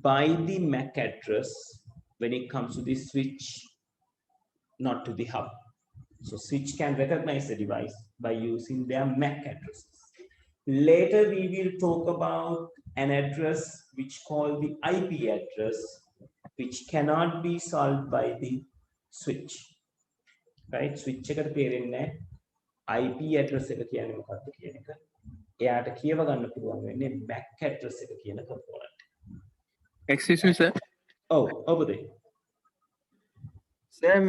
Speaker 1: by the MAC address when it comes to the switch, not to the hub. So switch can recognize the device by using their MAC addresses. Later we will talk about an address which called the IP address, which cannot be solved by the switch, right? Switch එකට තේරෙන්නේ IP address එක කියන්නේ මොකක්ද කියන එක. එයාට කියව ගන්න පුළුවන් වෙන්නේ MAC address එක කියන component.
Speaker 2: Excuse me sir.
Speaker 1: Oh, over there.
Speaker 2: Sir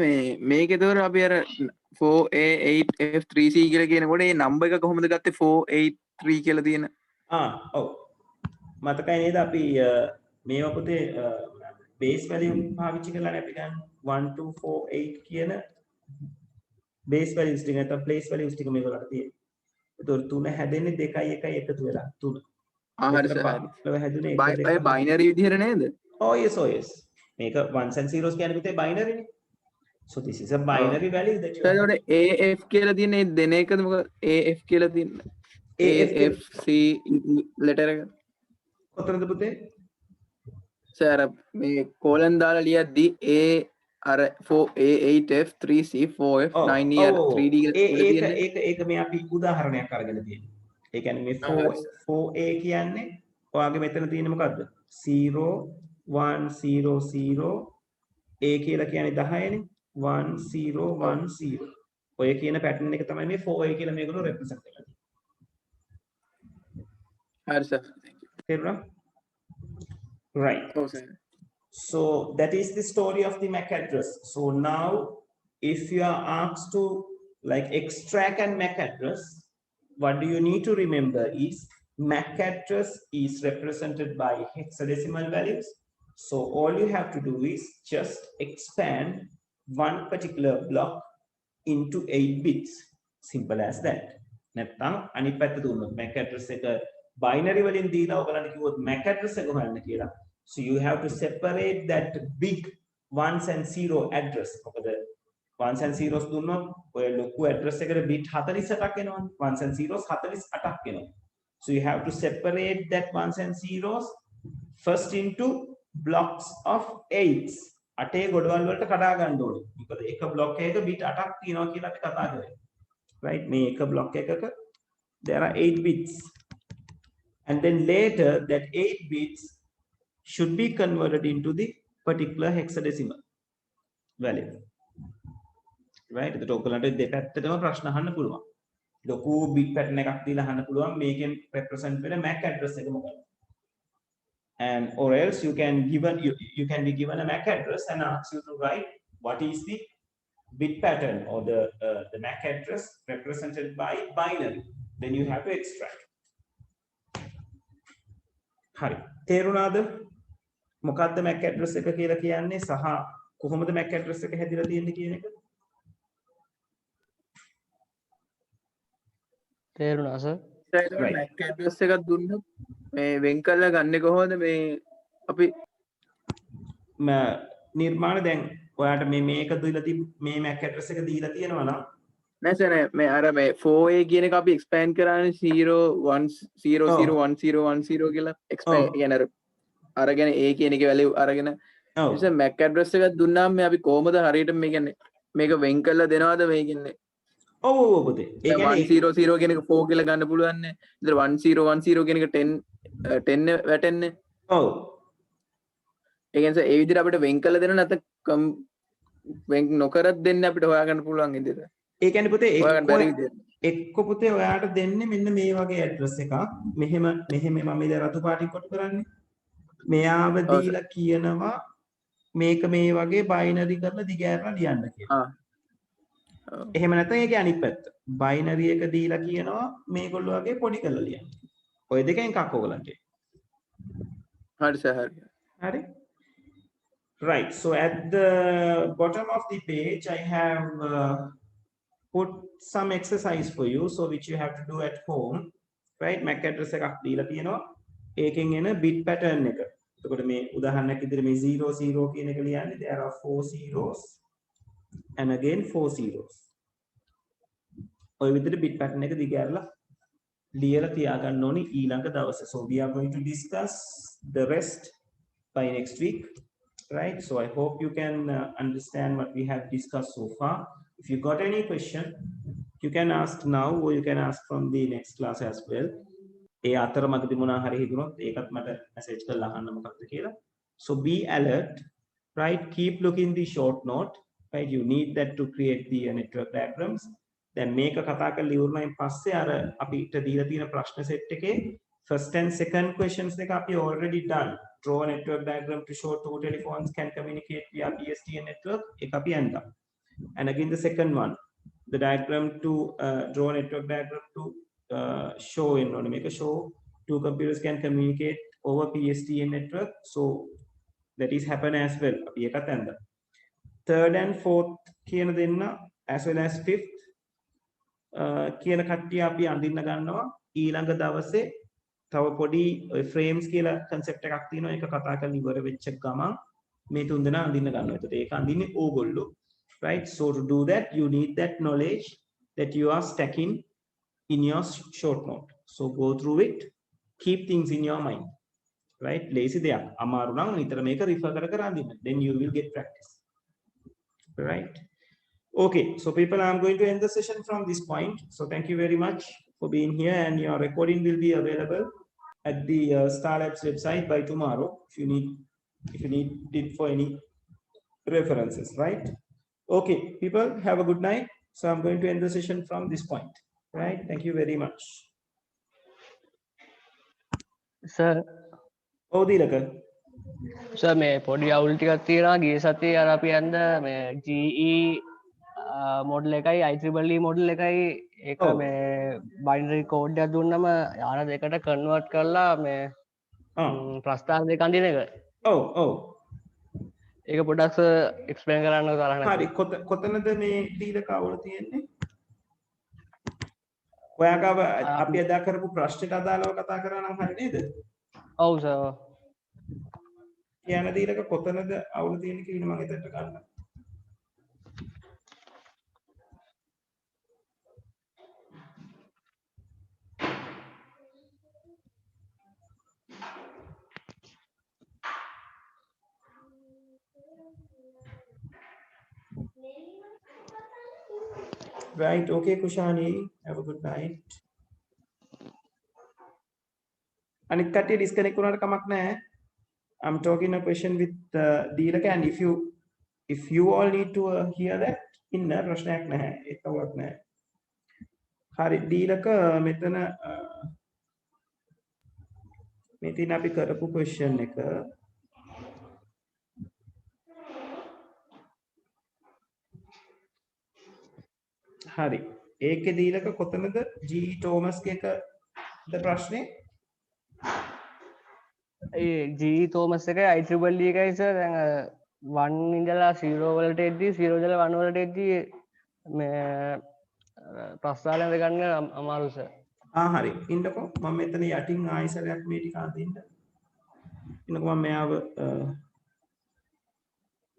Speaker 2: මේක එතකොට අපි අර 4A8F3C කියලා කියනකොට මේ නම්බර් එක කොහොමද ගත්තේ 483 කියලා තියෙන?
Speaker 1: ඔව්. මතකයි නේද අපි මේව පුතේ base value පාවිච්චි කරලානේ අපි ගන්න 1248 කියන base values ටික නැත්නම් place values ටික මේවලට තියෙන්නේ. ඒතකොට 3 හැදෙන්නේ 2 1 එකතු වෙලා 3.
Speaker 2: හරි සර්.
Speaker 1: හැදුනේ
Speaker 2: බයිනරි විදිහට නේද?
Speaker 1: Oh yes, මේක ones and zeros කියන්නේ පුතේ binary නේ. So this is a binary value that you
Speaker 2: have. AF කියලා තියෙන ඒ දෙන එකද මොකද AF කියලා තියෙන AFC letter එක
Speaker 1: කොතනද පුතේ?
Speaker 2: සර් මේ colon දාලා ලියද්දි A අර 4A8F3C 4F 9E අර 3D
Speaker 1: ඒක මේ අපි උදාහරණයක් අරගෙන තියෙනවා. ඒ කියන්නේ මේ 4A කියන්නේ ඔයාගේ මෙතන තියෙන්නේ මොකද්ද? 0 1 0 0 A කියලා කියන්නේ 10නේ. 1 0 1 0 ඔය කියන පැටර්න් එක තමයි මේ 4A කියලා මේගොල්ලෝ රෙප්‍රසන්ට් කරලා තියෙන්නේ.
Speaker 2: හරි සර්.
Speaker 1: තේරුණා? Right.
Speaker 2: ඔව් sir.
Speaker 1: So that is the story of the MAC address. So now if you are asked to like extract an MAC address, what do you need to remember is MAC address is represented by hexadecimal values. So all you have to do is just expand one particular block into 8 bits. Simple as that. නැත්නම් අනිත් පැත්ත දුන්නොත් MAC address එක binary වලින් දීලා ඔයගලන්ට කිව්වොත් MAC address එක හොයන්න කියලා. So you have to separate that big ones and zero address. මොකද ones and zeros දුන්නොත් ඔය ලොකු address එකට bit 48ක් එනවනේ. ones and zeros 48ක් එනවා. So you have to separate that ones and zeros first into blocks of 8s. අටේ ගොඩවල් වලට කඩා ගන්න ඕනේ. මොකද එක block එකක bit 8ක් තියෙනවා කියලා අපි කතා කරේ. Right? මේ එක block එකක there are 8 bits. And then later that 8 bits should be converted into the particular hexadecimal value. Right? එතකොට ඔයගලන්ට දෙපැත්තටම ප්‍රශ්න අහන්න පුළුවන්. ලොකු bit pattern එකක් දීලා අහන්න පුළුවන් මේකෙන් represent වෙන MAC address එක මොකක්ද? And or else you can be given a MAC address and ask you to write what is the bit pattern or the MAC address represented by binary. Then you have to extract. හරි. තේරුණාද? මොකක්ද MAC address එක කියලා කියන්නේ සහ කොහොමද MAC address එක හැදිලා තියෙන්නේ කියන එක?
Speaker 3: තේරුණා සර්?
Speaker 2: MAC address එකක් දුන්නොත් මේ වෙන් කරලා ගන්න කොහොමද මේ අපි
Speaker 1: නිර්මාණ දැන් ඔයාට මේක දීලා මේ MAC address එක දීලා තියෙනවා නම්
Speaker 2: නෑ සර් මේ අර මේ 4A කියන එක අපි expand කරානේ 0 1 0 0 1 0 1 0 කියලා expand කියන්නේ අරගෙන A කියන එකේ value අරගෙන ඉතින් MAC address එකක් දුන්නාම මේ අපි කොහොමද හරියට මේ කියන්නේ මේක වෙන් කරලා දෙනවද මේ කියන්නේ
Speaker 1: ඔව් පුතේ
Speaker 2: ඒ කියන්නේ 1 0 0 කියන එක 4 කියලා ගන්න පුළුවන් නේ ඉතින් 1 0 1 0 කියන එක 10 වැටෙන්නේ
Speaker 1: ඔව්
Speaker 2: ඒ කියන්නේ ඒ විදිහට අපිට වෙන් කරලා දෙන්න නැත්නම් වෙන් නොකරත් දෙන්න අපිට හොයාගන්න පුළුවන් ඉතින්
Speaker 1: ඒ කියන්නේ පුතේ එක්ක පුතේ ඔයාට දෙන්නේ මෙන්න මේ වගේ ඇඩ්‍රස් එකක්. මෙහෙම මම ඉතින් රතු පාටින් කොට කරන්නේ. මෙයාව
Speaker 2: ඔව් සර්.
Speaker 1: දීලා කියනවා මේක මේ වගේ බයිනරි කරලා දිගෑරලා ලියන්න කියලා.
Speaker 2: ඔව්.
Speaker 1: එහෙම නැත්නම් ඒකේ අනිත් පැත්ත. බයිනරි එක දීලා කියනවා මේගොල්ලෝ වගේ පොඩි කරලා ලියන්න. ඔය දෙකෙන් එකක් ඕගලන්ට.
Speaker 2: හරි සර් හරි.
Speaker 1: හරි. Right. So at the bottom of the page, I have put some exercise for you, so which you have to do at home. Right? MAC address එකක් දීලා තියෙනවා. ඒකෙන් එන bit pattern එක. එතකොට මේ උදාහරණයක් විදිහට මේ 00 කියන එක ලියන්නේ there are 4 zeros and again 4 zeros. ඔය විදිහට bit pattern එක දිගහැරලා ලියලා තියාගන්න ඕනි ඊළඟ දවසේ. So we are going to discuss the rest by next week. Right, so I hope you can understand what we have discussed so far. If you got any question, you can ask now or you can ask from the next class as well. ඒ අතරමඟදී මොනවා හරි හිතුනොත් ඒකත් මට message කරලා අහන්න මොකක්ද කියලා. So be alert, right? Keep looking the short note, right? You need that to create the network diagrams. දැන් මේක කතා කරලා ඉවරනයින් පස්සේ අර අපිට දීලා තියෙන ප්‍රශ්න සෙට් එකේ first and second questions එක අපි already done. Draw a network diagram to show two telephones can communicate via PSTN network. එක අපි අන්දා. And again the second one, the diagram to draw a network diagram to show make a show two computers can communicate over PSTN network. So that is happen as well. අපි එකත් අන්දා. Third and fourth කියන දෙන්න as well as fifth කියන කට්ටිය අපි අඳින්න ගන්නවා ඊළඟ දවසේ. තව පොඩි frames කියලා concept එකක් තියෙනවා. ඒක කතා කරලා ඉවර වෙච්ච ගමන් මේ තුන් දෙනා අඳින්න ගන්නවා. ඒකට ඒක අඳින්නේ ඕගොල්ලෝ. Right? So to do that you need that knowledge that you are stacking in your short note. So go through it, keep things in your mind. Right? Lazy දෙයක්. අමාරු නම් නිතර මේක refer කර කර අඳින්න. Then you will get practice. Right? Okay, so people, I'm going to end the session from this point. So thank you very much for being here, and your recording will be available at the Star Labs website by tomorrow if you need it for any references, right? Okay, people, have a good night. So I'm going to end the session from this point, right? Thank you very much.
Speaker 3: Sir
Speaker 1: Oh, Dilaka.
Speaker 3: Sir මේ පොඩි අවුල් ටිකක් තියෙනවා ගිය සතියේ අර අපි යන්න මේ GE මොඩල් එකයි IEEE මොඩල් එකයි ඒක
Speaker 1: ඔව්.
Speaker 3: මේ බයිනරි කෝඩ් එකක් දුන්නම යාර දෙකට කන්වර්ට් කරලා මේ ප්‍රස්ථාන දෙක අඳින එක
Speaker 1: Oh, oh.
Speaker 3: ඒක පොඩ්ඩක් එක්ස්ප්ලේන් කරන්න තරහ
Speaker 1: හරි, කොතනද මේ Dilaka අවුල තියෙන්නේ? ඔයාගාව අපි අදා කරපු ප්‍රශ්නෙට අදාළව කතා කරා නම් හරි නේද?
Speaker 3: ඔව් සර්
Speaker 1: කියන Dilaka කොතනද අවුල තියෙන්නේ කියලා මම එතනට ගන්නවා. Right, okay Kushani, have a good night. අනිත් කට්ටිය disconnect වුණාට කමක් නැහැ. I'm talking a question with Dilaka, and if you all need to hear that ඉන්න ප්‍රශ්නයක් නැහැ. ඒකවත් නැහැ. හරි Dilaka මෙතන මෙතන අපි කරපු question එක හරි. ඒකේ Dilaka කොතනද G Thomas එකද ප්‍රශ්නේ?
Speaker 3: ජී තෝමස් එක IEEE එකයි සර් දැන් 1 ඉඳලා 0 වලට එද්දී 0 ඉඳලා 1 වලට එද්දී මේ ප්‍රස්ථාරය ගන්න අමාරු සර්.
Speaker 1: හරි. ඉන්නකෝ මම මෙතන යටින් ආයෙසරයක් මේ ටික අදින්න. ඉන්නකෝ මම මෙයාව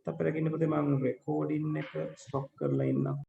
Speaker 1: තපරකින් පොතේ මම රෙකෝඩින් එක ස්ටොප් කරලා ඉන්නම්.